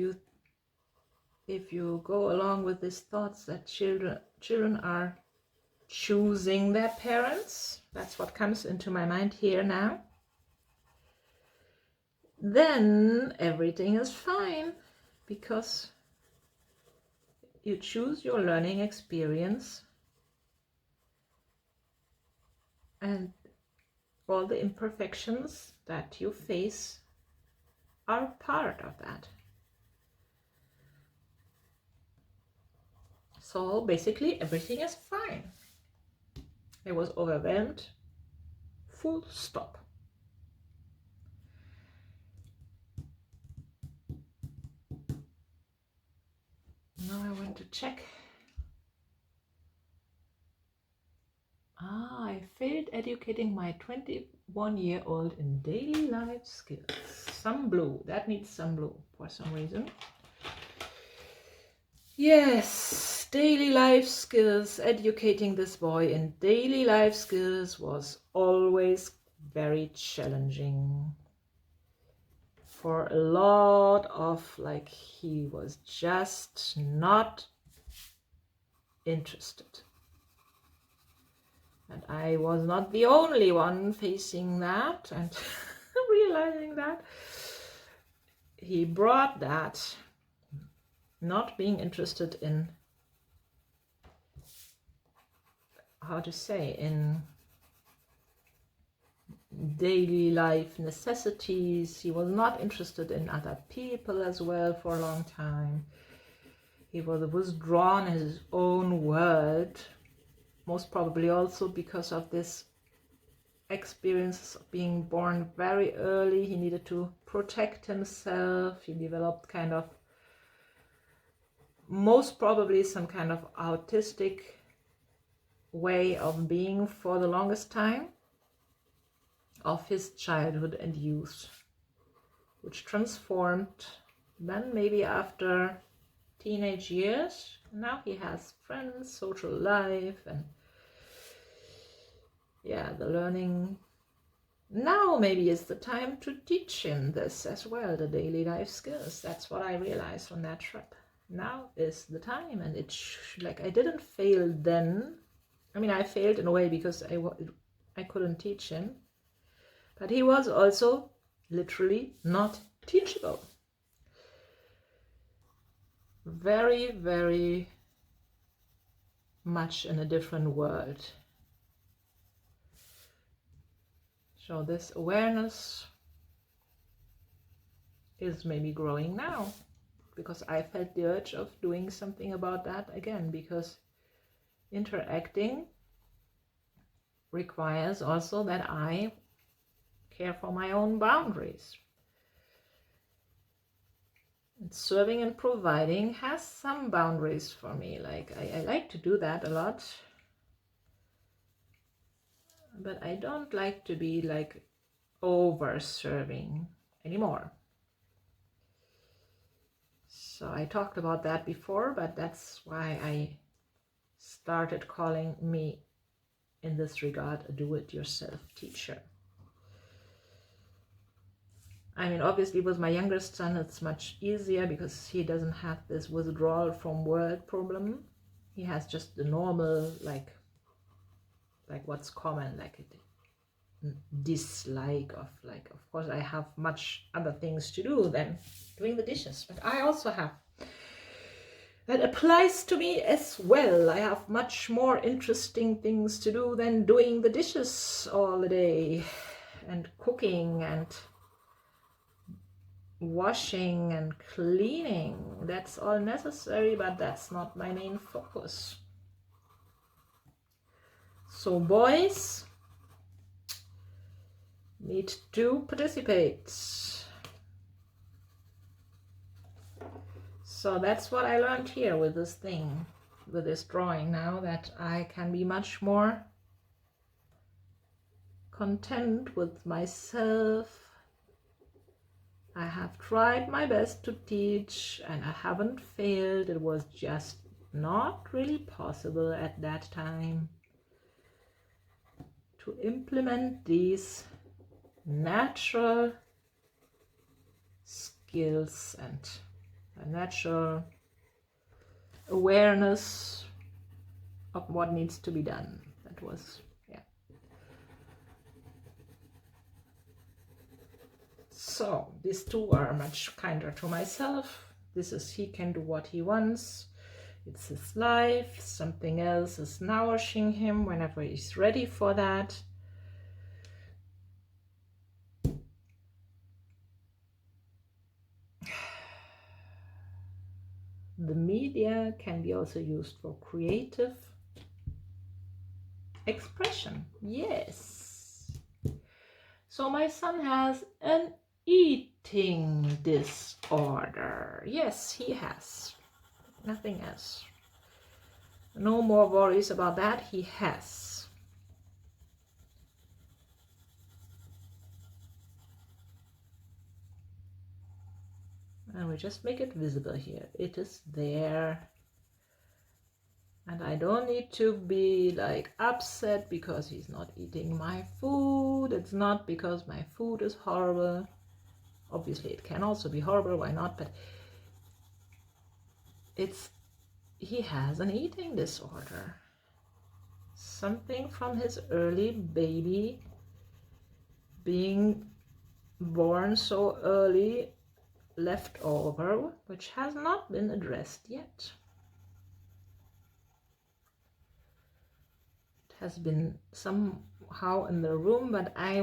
you go along with these thoughts that children are choosing their parents, that's what comes into my mind here now, then everything is fine, because you choose your learning experience and all the imperfections that you face are part of that. So basically everything is fine. I was overwhelmed, full stop. Now I want to check. I failed educating my 21-year-old in daily life skills. Some blue. That needs some blue for some reason. Yes, daily life skills. Educating this boy in daily life skills was always very challenging. For a lot of, like, he was just not interested. And I was not the only one facing that and realizing that. He brought that, not being interested in, how to say, in daily life necessities. He was not interested in other people as well for a long time. He was withdrawn in his own world, most probably also because of this experience of being born very early. He needed to protect himself. He developed kind of, most probably, some kind of autistic way of being for the longest time of his childhood and youth, which transformed then maybe after teenage years. Now he has friends, social life, and yeah, the learning. Now maybe is the time to teach him this as well, the daily life skills. That's what I realized on that trip. Now is the time, and like, I didn't fail then. I mean, I failed in a way because I couldn't teach him, but he was also literally not teachable. Very, very much in a different world. So this awareness is maybe growing now, because I felt the urge of doing something about that again, because interacting requires also that I care for my own boundaries. And serving and providing has some boundaries for me. Like, I like to do that a lot, but I don't like to be like over serving anymore. So I talked about that before, but that's why I started calling me in this regard a do-it-yourself teacher. I mean, obviously with my youngest son it's much easier because he doesn't have this withdrawal from world problem. He has just the normal, like what's common, like a dislike of, like, of course I have much other things to do than doing the dishes, but I also have, that applies to me as well. I have much more interesting things to do than doing the dishes all the day and cooking and washing and cleaning. That's all necessary, but that's not my main focus. So boys need to participate. So that's what I learned here with this thing, with this drawing now, that I can be much more content with myself. I have tried my best to teach and I haven't failed. It was just not really possible at that time to implement these natural skills and a natural awareness of what needs to be done. That was, yeah. So these two are much kinder to myself. This is, he can do what he wants. It's his life. Something else is nourishing him whenever he's ready for that. the media can be also used for creative expression. Yes. So my son has an eating disorder. Yes, he has. Nothing else. No more worries about that. He has. And we just make it visible here. It is there. And I don't need to be like upset because he's not eating my food. It's not because my food is horrible. Obviously it can also be horrible, why not? But he has an eating disorder. Something from his early baby, being born so early, left over, which has not been addressed yet. Has been somehow in the room, but I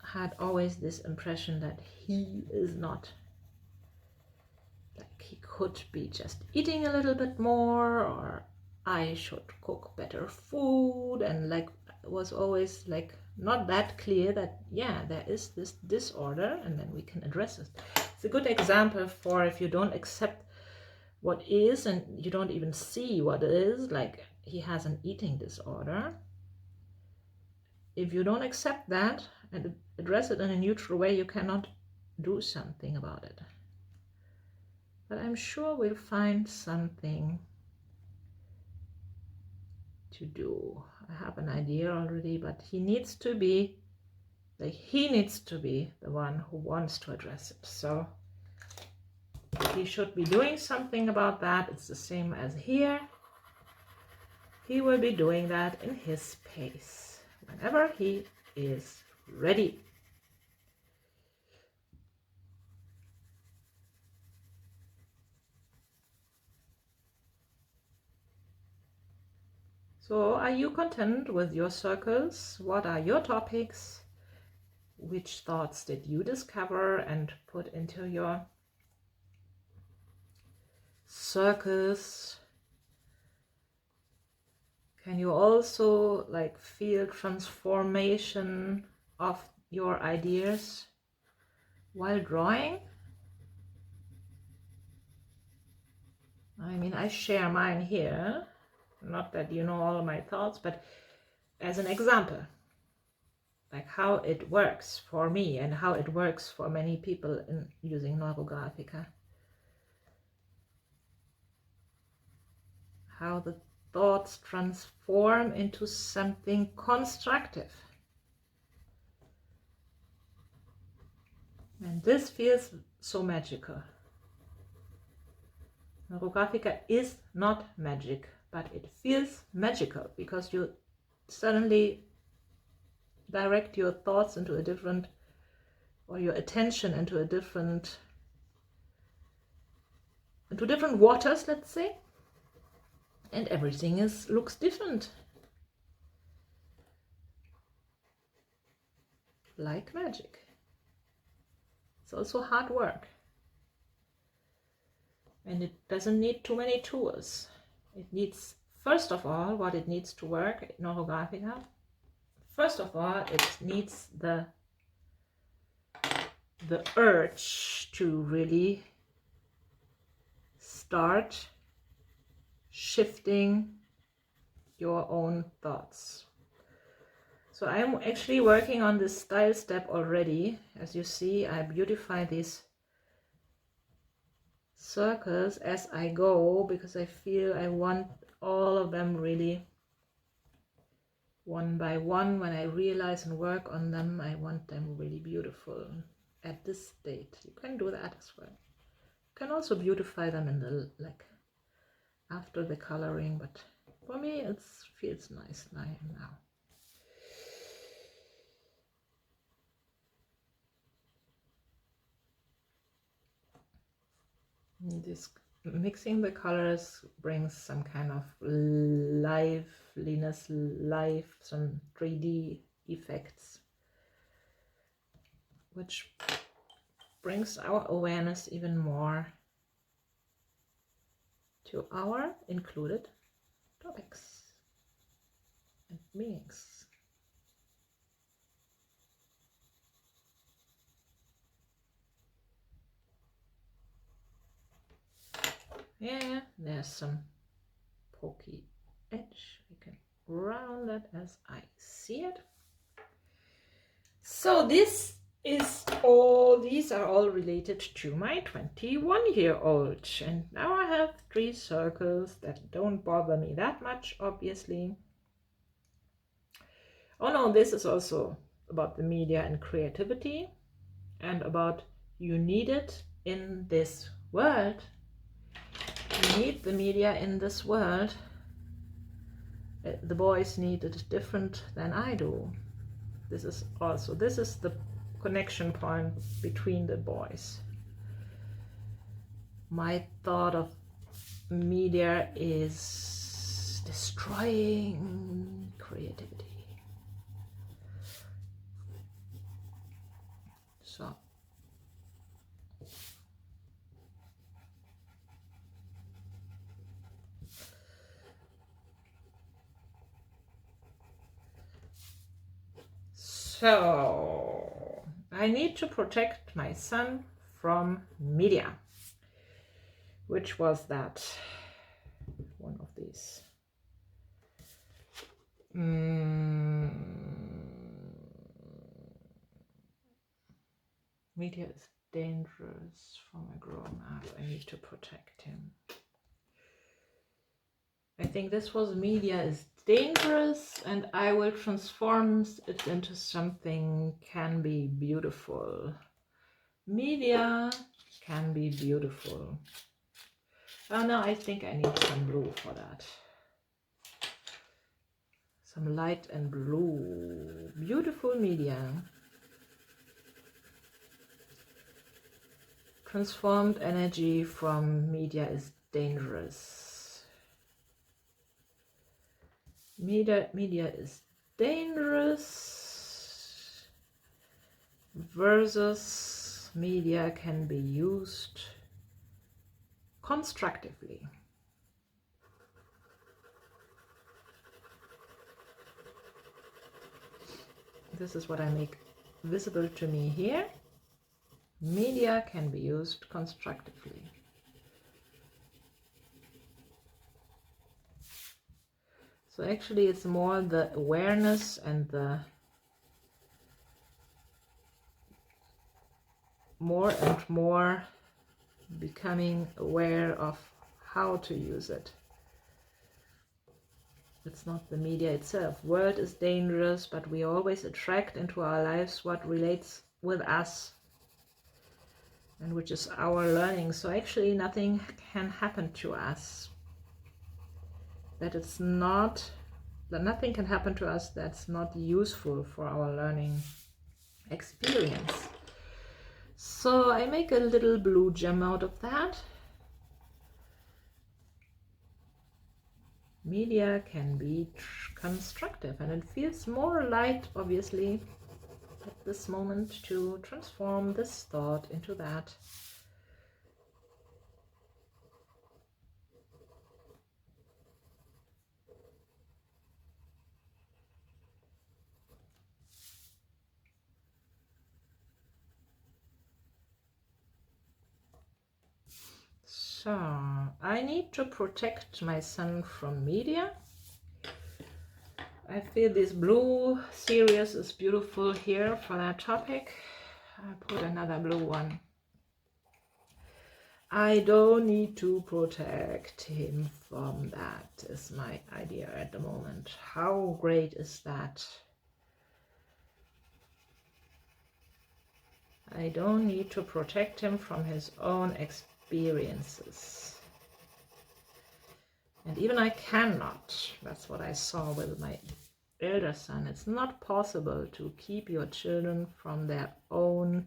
had always this impression that he is not, like he could be just eating a little bit more, or I should cook better food, and like it was always like not that clear that yeah, there is this disorder and then we can address it. It's a good example for if you don't accept what is and you don't even see what it is, like he has an eating disorder. If you don't accept that and address it in a neutral way, you cannot do something about it. But I'm sure we'll find something to do. I have an idea already, but he needs to be the one who wants to address it. So he should be doing something about that. It's the same as here. He will be doing that in his pace whenever he is ready. So are you content with your circles? What are your topics? Which thoughts did you discover and put into your circles? Can you also like feel transformation of your ideas while drawing? I mean, I share mine here. Not that you know all of my thoughts, but as an example, like how it works for me and how it works for many people in using Neurographica. How the thoughts transform into something constructive. And this feels so magical. Neurographica is not magic, but it feels magical because you suddenly direct your thoughts into a different, or your attention into different waters, let's say, and everything looks different. Like magic. It's also hard work. And it doesn't need too many tools. It needs, first of all, what it needs to work in Neurographica. First of all, it needs the urge to really start shifting your own thoughts. So I'm actually working on this style step already. As you see, I beautify these circles as I go because I feel I want all of them really one by one. When I realize and work on them, I want them really beautiful at this state. You can do that as well. You can also beautify them in the like after the coloring, but for me it feels nice now. This mixing the colors brings some kind of liveliness, some 3D effects, which brings our awareness even more to our included topics and meanings. Yeah, there's some pokey edge. We can round that as I see it. So these are all related to my 21-year-old. And now I have 3 circles that don't bother me that much, obviously. Oh no, this is also about the media and creativity, and about you need it in this world. You need the media in this world. The boys need it different than I do. This is the connection point between the boys. My thought of media is destroying creativity. So I need to protect my son from media. Which was that? One of these. Media is dangerous from a grown-up. I need to protect him. I think this was media is dangerous, and I will transform it into something can be beautiful. Media can be beautiful. Oh no, I think I need some blue for that. Some light and blue. Beautiful media. Transformed energy from media is dangerous. Media is dangerous versus media can be used constructively. This is what I make visible to me here. Media can be used constructively. So actually it's more the awareness and the more and more becoming aware of how to use it. It's not the media itself. World is dangerous, but we always attract into our lives what relates with us and which is our learning. So actually nothing can happen to us that nothing can happen to us that's not useful for our learning experience. So I make a little blue gem out of that. Media can be constructive, and it feels more light, obviously, at this moment to transform this thought into that. So I need to protect my son from media. I feel this blue series is beautiful here for that topic. I put another blue one. I don't need to protect him from that, is my idea at the moment. How great is that? I don't need to protect him from his own experiences. And even I cannot. That's what I saw with my elder son. It's not possible to keep your children from their own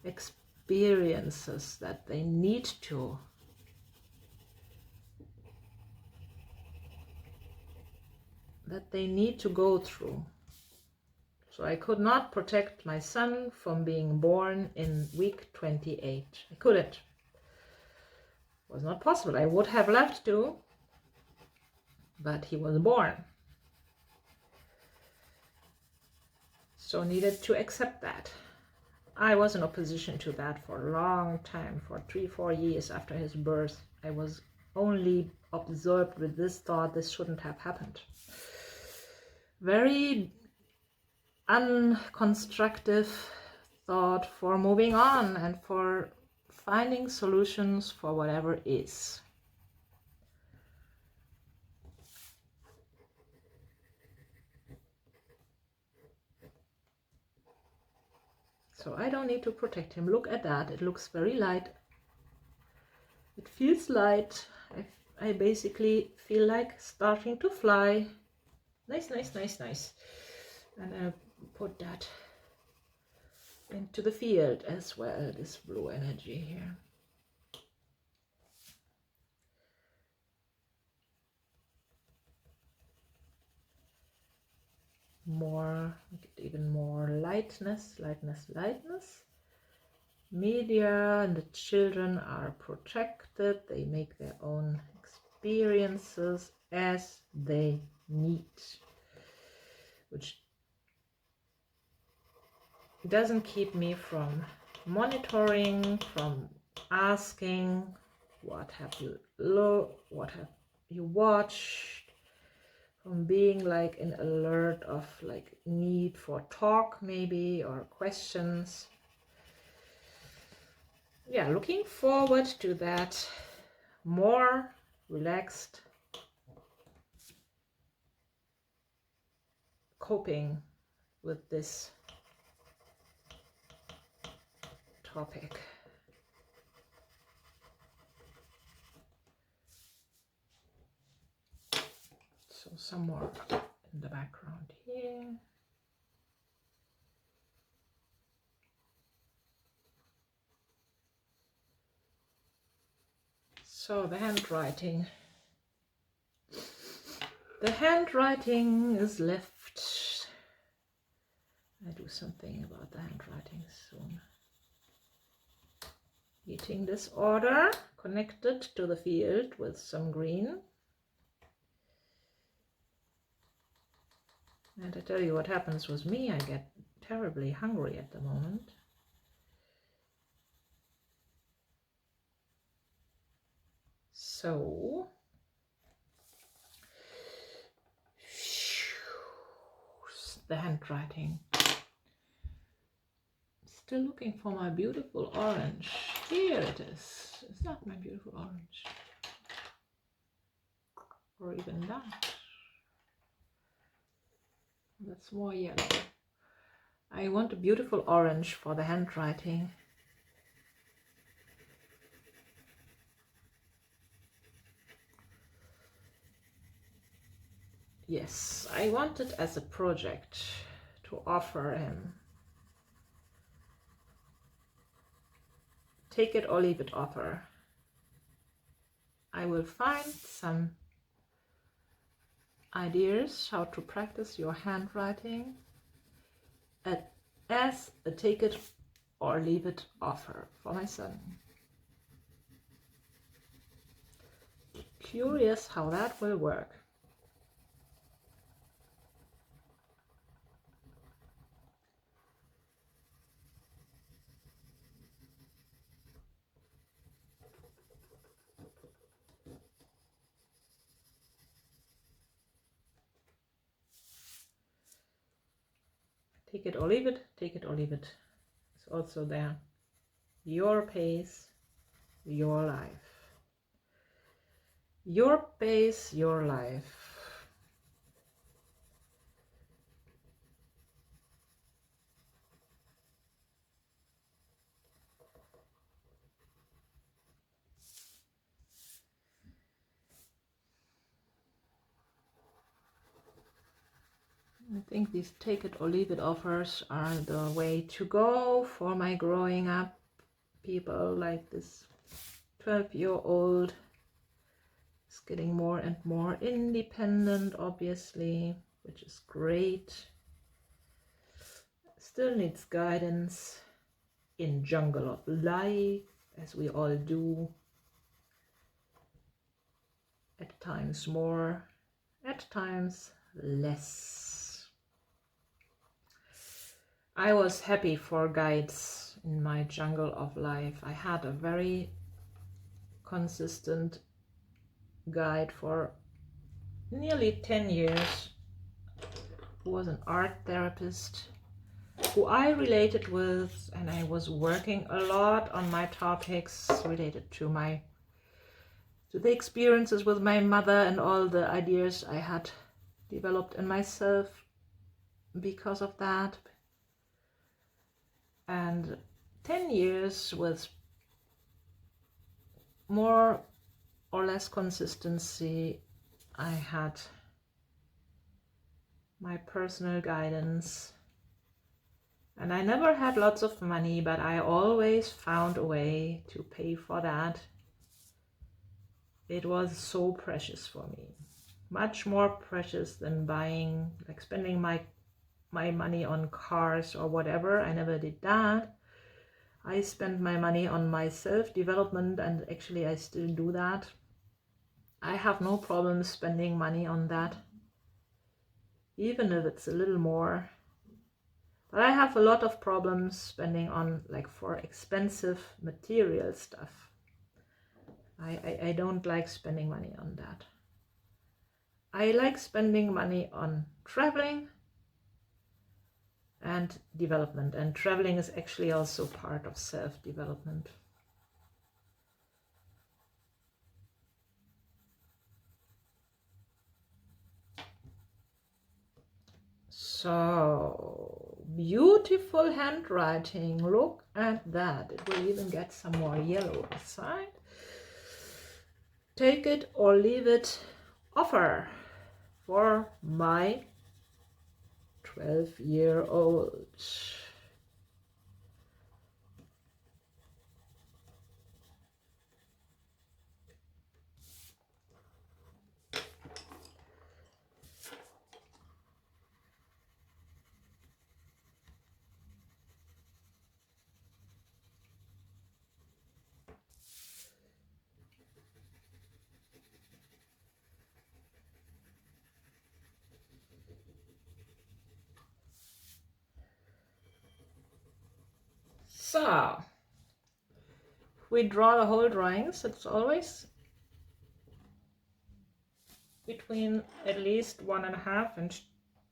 experiences that they need to. That they need to go through. So I could not protect my son from being born in week 28. I couldn't. was not possible. I would have loved to, but he was born. So needed to accept that. I was in opposition to that for a long time, for 3-4 years after his birth. I was only absorbed with this thought, this shouldn't have happened. Very unconstructive thought for moving on and for finding solutions for whatever is. So I don't need to protect him. Look at that. It looks very light. It feels light. I basically feel like starting to fly. Nice, nice, nice, nice. And I'll put that into the field as well, this blue energy here. More, even more lightness, lightness, lightness. Media and the children are protected. They make their own experiences as they need, which doesn't keep me from monitoring, from asking, what have you what have you watched, from being like an alert of like need for talk maybe, or questions. Yeah, looking forward to that, more relaxed coping with this topic. So some more in the background here. So the handwriting. The handwriting is left. I do something about the handwriting soon. Eating disorder, connected to the field with some green. And I tell you what happens with me, I get terribly hungry at the moment. So, the handwriting. Still looking for my beautiful orange. Here it is. It's not my beautiful orange. Or even that. That's more yellow. I want a beautiful orange for the handwriting. Yes, I want it as a project to offer him. Take it or leave it offer. I will find some ideas how to practice your handwriting as a take it or leave it offer for my son. Curious how that will work. Take it or leave it, take it or leave it. It's also there. Your pace, your life. Your pace, your life. I think these take it or leave it offers are the way to go for my growing up people. Like this 12-year-old is getting more and more independent, obviously, which is great. Still needs guidance in jungle of life, as we all do. at times more, at times less. I was happy for guides in my jungle of life. I had a very consistent guide for nearly 10 years, who was an art therapist, who I related with, and I was working a lot on my topics related to the experiences with my mother and all the ideas I had developed in myself because of that. And 10 years with more or less consistency, I had my personal guidance. And I never had lots of money, but I always found a way to pay for that. It was so precious for me. Much more precious than buying, like spending my money on cars or whatever. I never did that. I spent my money on my self-development, and actually I still do that. I have no problem spending money on that, even if it's a little more. But I have a lot of problems spending on, like, for expensive material stuff. I don't like spending money on that. I like spending money on traveling and development, and traveling is actually also part of self-development. So, beautiful handwriting, look at that. It will even get some more yellow inside. Take it or leave it offer for my 12-year-old. So, we draw the whole drawings. It's always between at least 1.5 and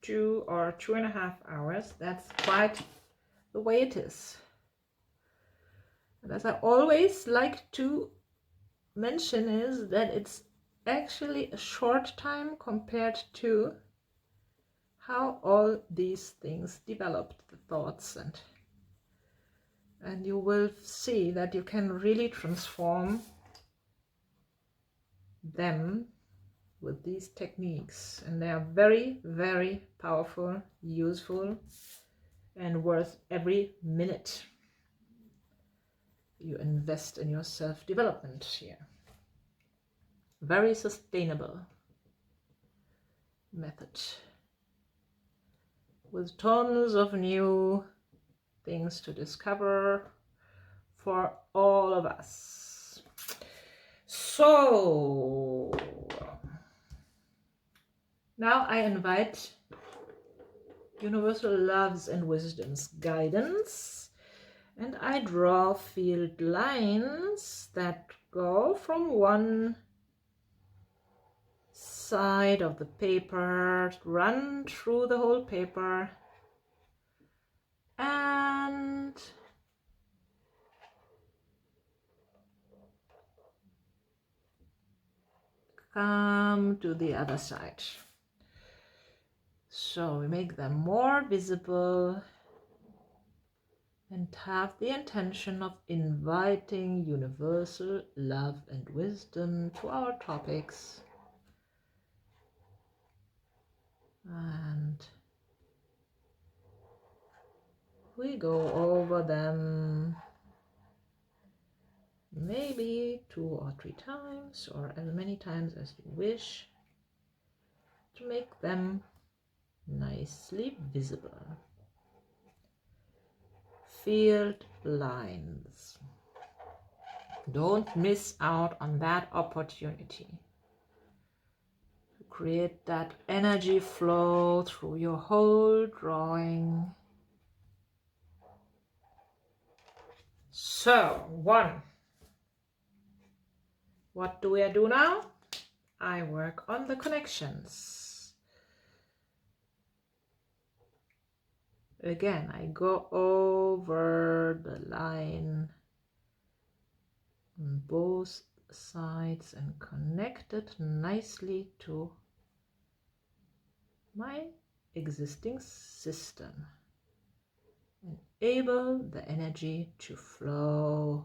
2 or 2.5 hours. That's quite the way it is. And as I always like to mention is that it's actually a short time compared to how all these things developed, the thoughts, and you will see that you can really transform them with these techniques, and they are very, very powerful, useful, and worth every minute you invest in your self-development here. Very sustainable method with tons of new things to discover for all of us. So now I invite Universal Loves and Wisdom's guidance, and I draw field lines that go from one side of the paper, run through the whole paper, and come to the other side. So we make them more visible and have the intention of inviting universal love and wisdom to our topics. And we go over them maybe 2 or 3 times, or as many times as you wish, to make them nicely visible. Field lines. Don't miss out on that opportunity. create that energy flow through your whole drawing. So, 1. What do I do now? I work on the connections. Again, I go over the line on both sides and connect it nicely to my existing system. Enable the energy to flow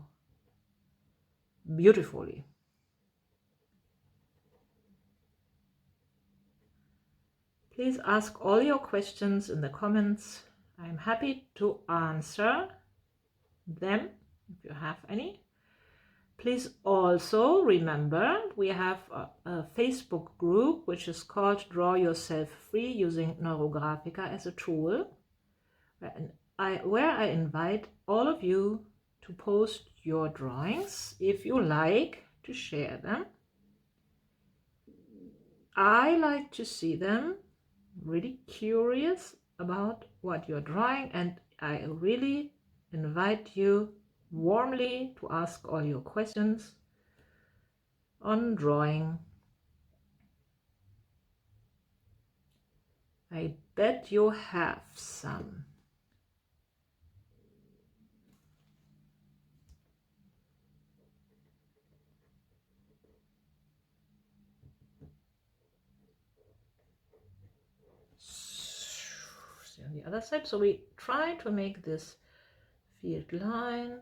beautifully. Please ask all your questions in the comments. I'm happy to answer them if you have any. Please also remember we have a Facebook group which is called Draw Yourself Free using Neurographica as a tool, where I invite all of you to post your drawings if you like to share them. I like to see them, really curious about what you're drawing, and I really invite you warmly to ask all your questions on drawing. I bet you have some. See on the other side. So we try to make this field line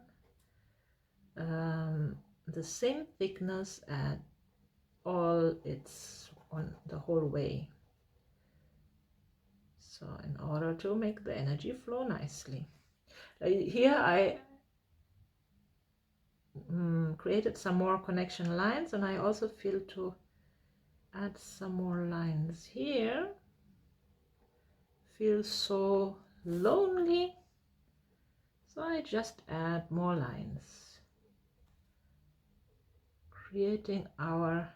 the same thickness at all its on the whole way. So in order to make the energy flow nicely. Here I created some more connection lines, and I also feel to add some more lines here. Feels so lonely, so I just add more lines, creating our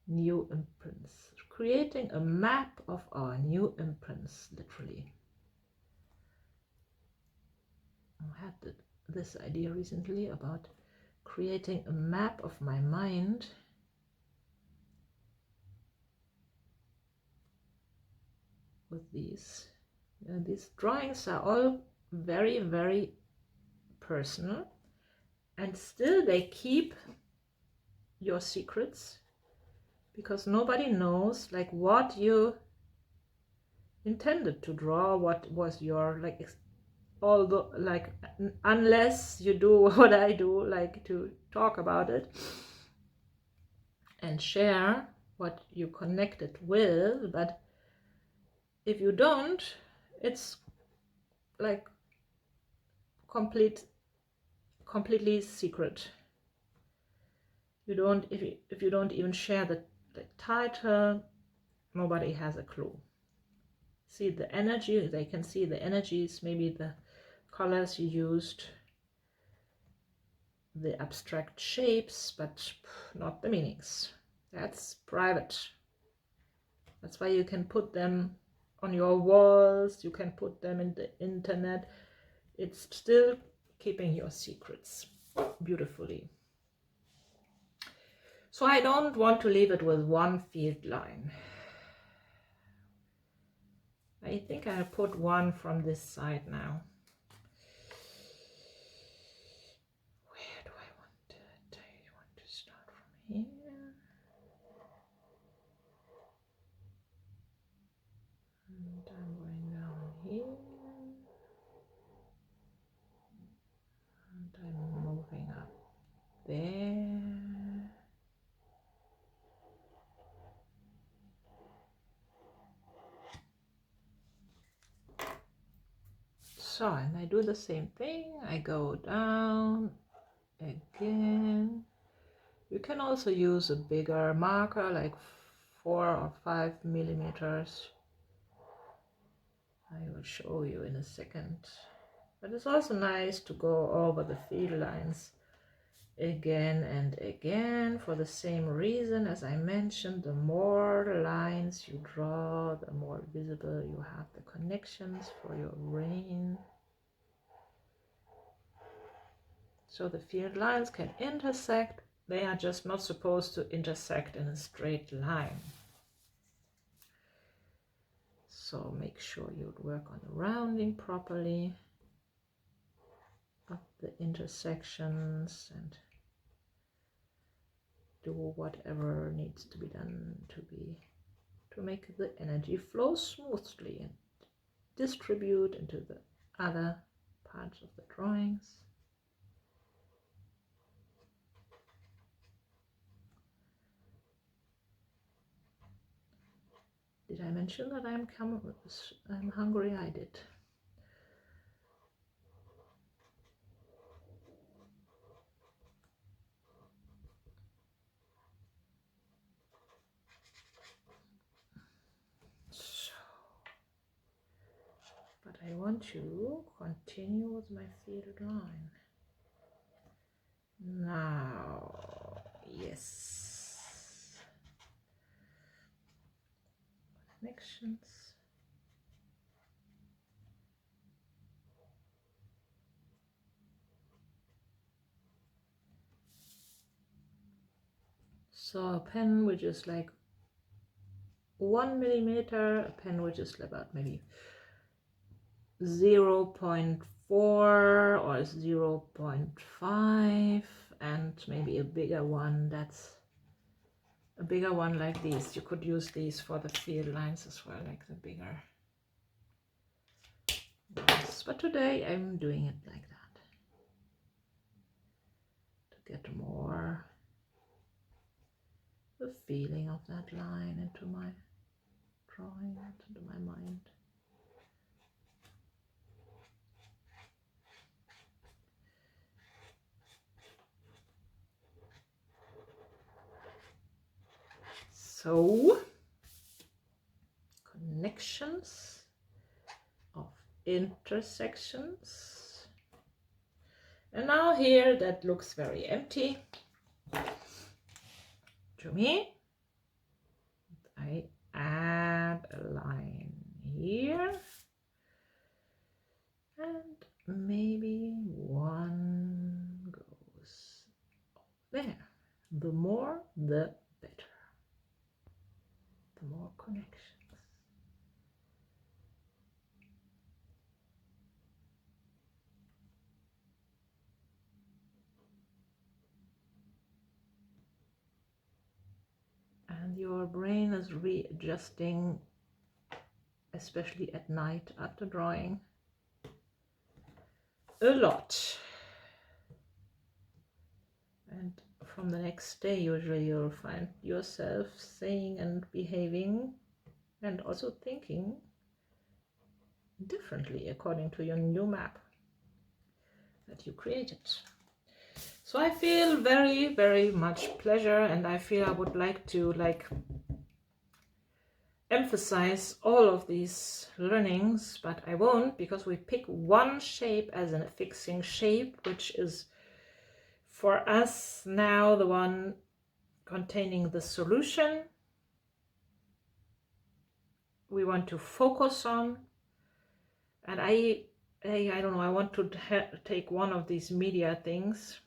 new imprints, creating a map of our new imprints, literally. I had this idea recently about creating a map of my mind with these. These drawings are all very, very personal, and still they keep your secrets, because nobody knows like what you intended to draw, what was your like, although like unless you do what I do, like to talk about it and share what you connected with. But if you don't, it's like completely secret. You don't, if you don't even share the title, nobody has a clue. See the energy, they can see the energies, maybe the colors you used, the abstract shapes, but not the meanings. That's private. That's why you can put them on your walls, you can put them in the internet. It's still keeping your secrets beautifully. So I don't want to leave it with one field line. I think I'll put one from this side now. Where do I want it? I want to start from here. And I'm going down here. And I'm moving up there. So, and I do the same thing. I go down again. You can also use a bigger marker, like 4 or 5 millimeters. I will show you in a second. But it's also nice to go over the field lines again and again for the same reason as I mentioned. The more lines you draw, the more visible you have the connections for your brain. So the field lines can intersect, they are just not supposed to intersect in a straight line. So make sure you work on the rounding properly of the intersections and do whatever needs to be done to make the energy flow smoothly and distribute into the other parts of the drawings. Did I mention that I'm hungry? I did. But I want to continue with my field line. Now, yes. Connections. So a pen which is like 1 millimeter, a pen which is about maybe 0.4 or 0.5, and maybe a bigger one. That's a bigger one like these. You could use these for the field lines as well, like the bigger ones. But today I'm doing it like that to get more the feeling of that line into my drawing, into my mind. So, connections of intersections. And now here that looks very empty to me. I add a line here and maybe one goes there. The more, the better. The more connections. And your brain is readjusting, especially at night after drawing, a lot. And from the next day, usually you'll find yourself saying and behaving and also thinking differently according to your new map that you created. So I feel very, very much pleasure, and I feel I would like to emphasize all of these learnings, but I won't, because we pick one shape as a fixing shape, which is for us now the one containing the solution we want to focus on. And I don't know, I want to take one of these media things.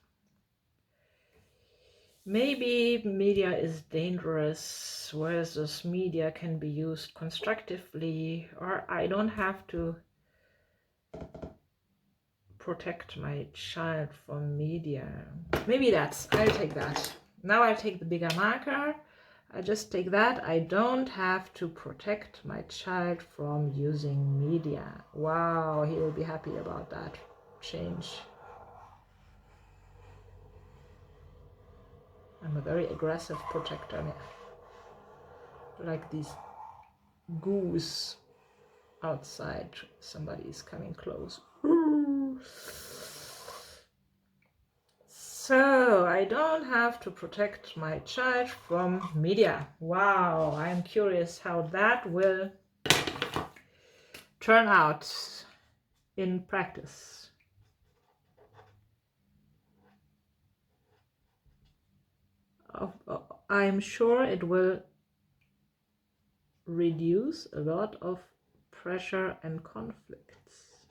Maybe media is dangerous, whereas this media can be used constructively, or I don't have to protect my child from media. Maybe that's, I'll take that. Now I'll take the bigger marker. I just take that. I don't have to protect my child from using media. Wow, he will be happy about that change. I'm a very aggressive protector. Like these goose outside, somebody is coming close. So I don't have to protect my child from media. Wow, I'm curious how that will turn out in practice. I'm sure it will reduce a lot of pressure and conflicts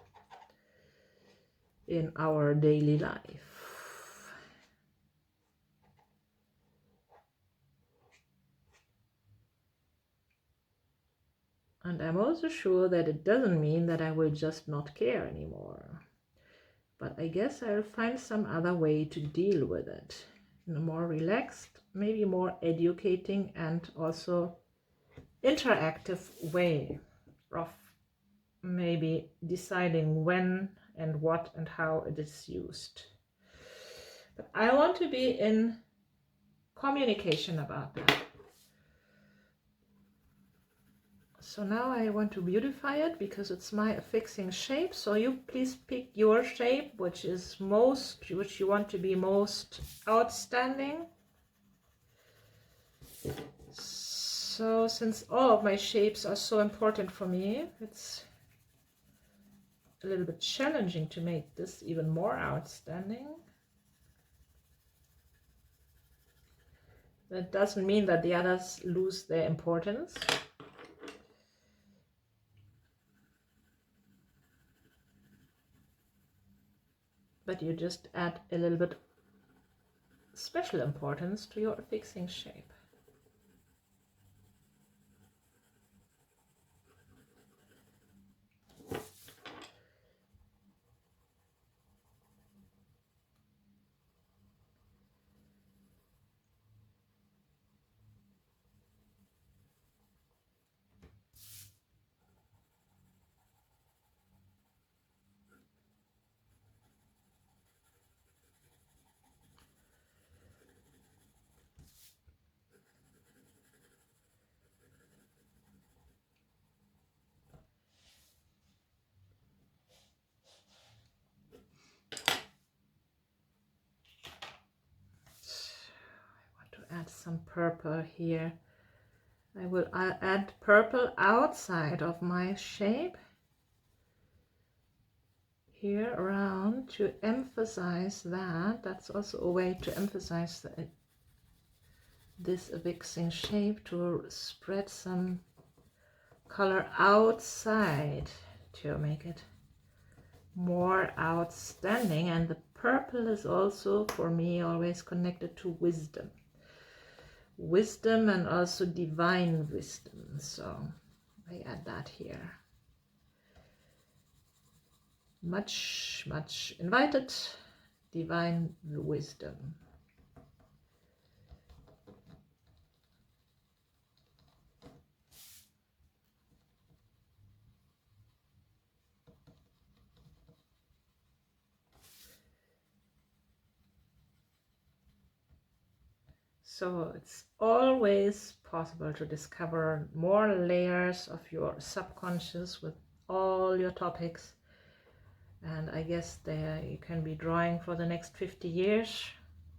in our daily life. And I'm also sure that it doesn't mean that I will just not care anymore. But I guess I'll find some other way to deal with it in a more relaxed, maybe more educating and also interactive way of maybe deciding when and what and how it is used. But I want to be in communication about that. So now I want to beautify it because it's my affixing shape. So you please pick your shape, which you want to be most outstanding. So since all of my shapes are so important for me, it's a little bit challenging to make this even more outstanding. That doesn't mean that the others lose their importance. But you just add a little bit special importance to your affixing shape. Add some purple here. I will add purple outside of my shape here around to emphasize that. That's also a way to emphasize this affixing shape, to spread some color outside to make it more outstanding. And the purple is also for me always connected to wisdom and also divine wisdom, so I add that here. Much invited divine wisdom. So it's always possible to discover more layers of your subconscious with all your topics. And I guess there you can be drawing for the next 50 years.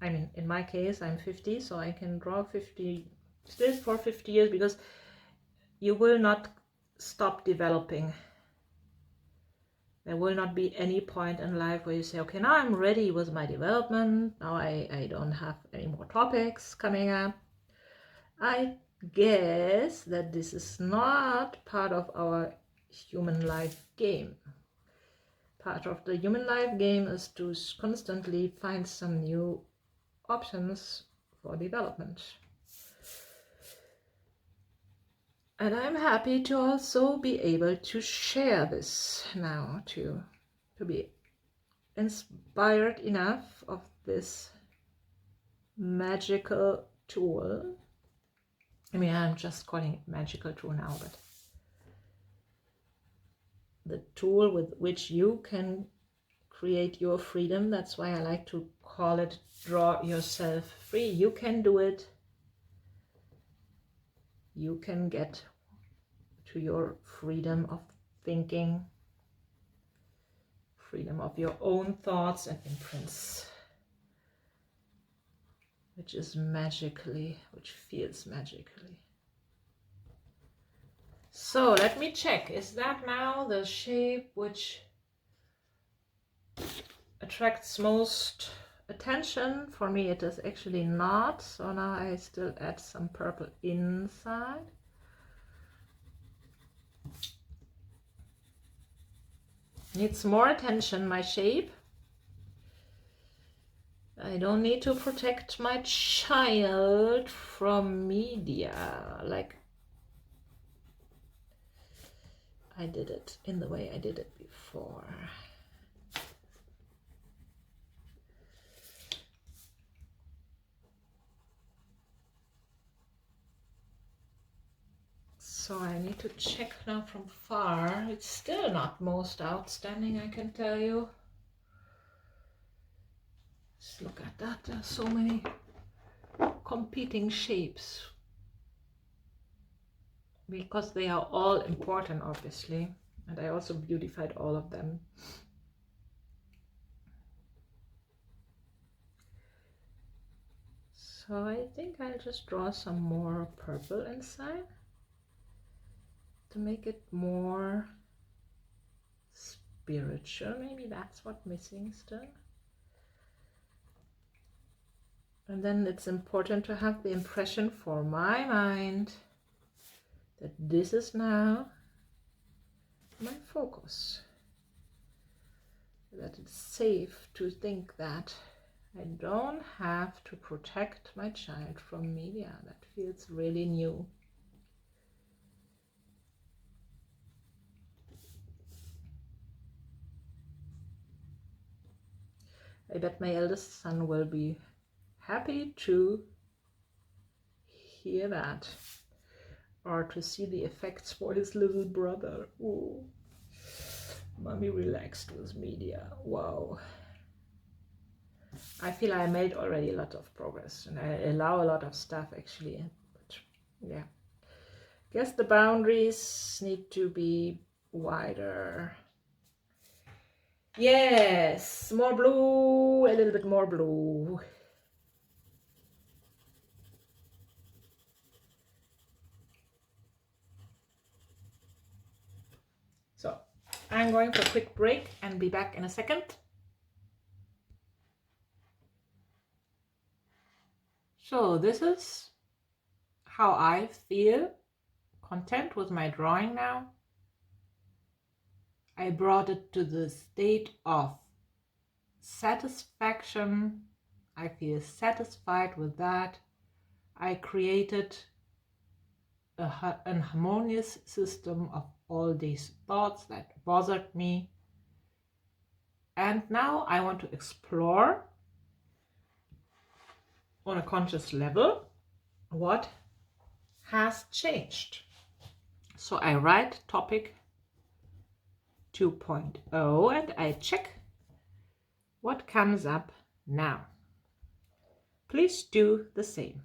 I mean, in my case, I'm 50, so I can draw still for 50 years, because you will not stop developing. There will not be any point in life where you say, okay, now I'm ready with my development. Now I don't have any more topics coming up. I guess that this is not part of our human life game. Part of the human life game is to constantly find some new options for development. And I'm happy to also be able to share this now, to be inspired enough of this magical tool. I mean, I'm just calling it magical tool now, but the tool with which you can create your freedom. That's why I like to call it Draw Yourself Free. You can do it. You can get to your freedom of thinking, freedom of your own thoughts and imprints, which feels magically. So let me check. Is that now the shape which attracts most attention. For me it is actually not, so now I still add some purple inside. Needs more attention, my shape. I don't need to protect my child from media like I did it in the way I did it before. So I need to check now from far. It's still not most outstanding, I can tell you. Just look at that, there's so many competing shapes. Because they are all important, obviously. And I also beautified all of them. So I think I'll just draw some more purple inside to make it more spiritual. Maybe that's what's missing still. And then it's important to have the impression for my mind that this is now my focus. That it's safe to think that I don't have to protect my child from media. That feels really new. I bet my eldest son will be happy to hear that, or to see the effects for his little brother. Ooh. Mommy relaxed with media. Wow. I feel I made already a lot of progress, and I allow a lot of stuff actually. But yeah, guess the boundaries need to be wider. Yes, more blue, a little bit more blue. So I'm going for a quick break and be back in a second. So this is how I feel content with my drawing now. I brought it to the state of satisfaction. I feel satisfied with that. I created an harmonious system of all these thoughts that bothered me. And now I want to explore on a conscious level what has changed. So I write topic 2.0 and I check what comes up now. Please do the same.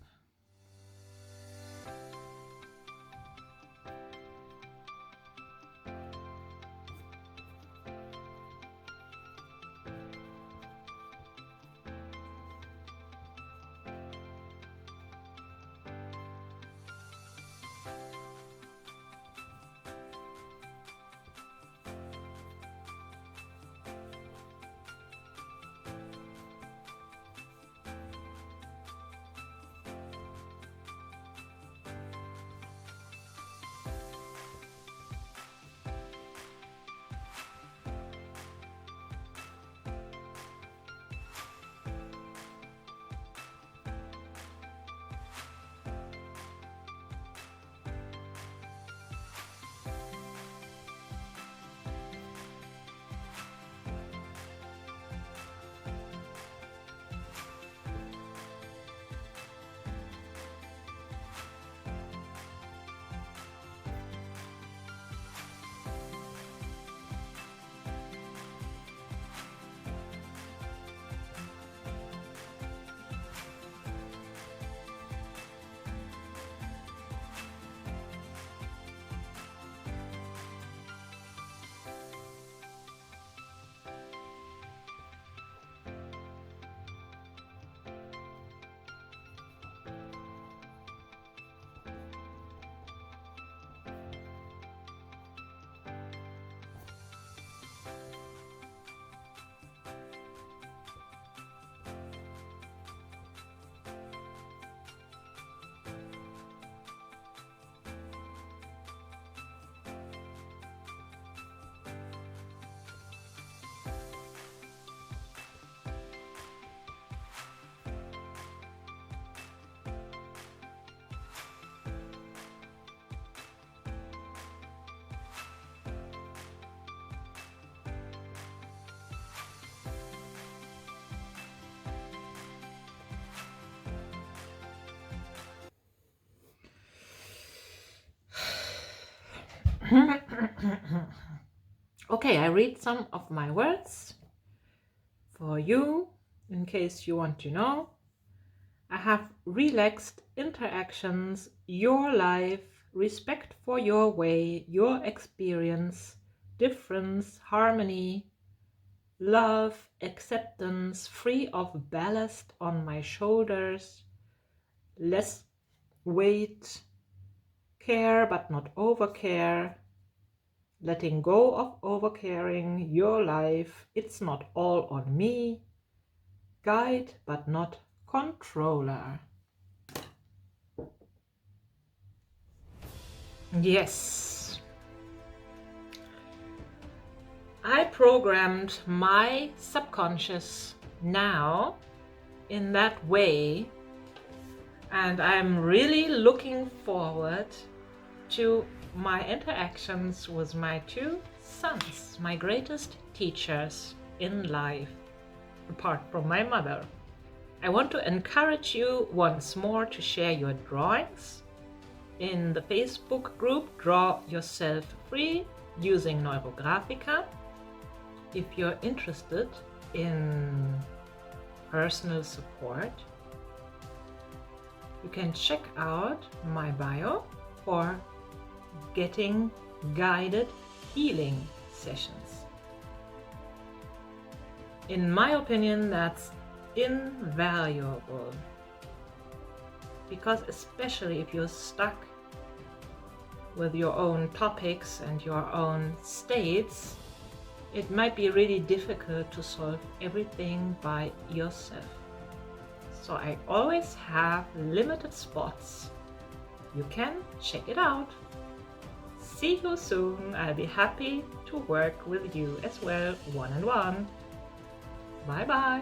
Okay, I read some of my words for you in case you want to know. I have relaxed interactions, your life, respect for your way, your experience, difference, harmony, love, acceptance, free of ballast on my shoulders, less weight, care but not overcare, letting go of overcaring, your life, it's not all on me, guide but not controller. Yes, I programmed my subconscious now in that way, and I'm really looking forward to my interactions with my two sons, my greatest teachers in life, apart from my mother. I want to encourage you once more to share your drawings in the Facebook group Draw Yourself Free using Neurographica. If you're interested in personal support, you can check out my bio for getting guided healing sessions. In my opinion, that's invaluable, because especially if you're stuck with your own topics and your own states, it might be really difficult to solve everything by yourself. So I always have limited spots. You can check it out. See you soon. I'll be happy to work with you as well, one-on-one. Bye bye.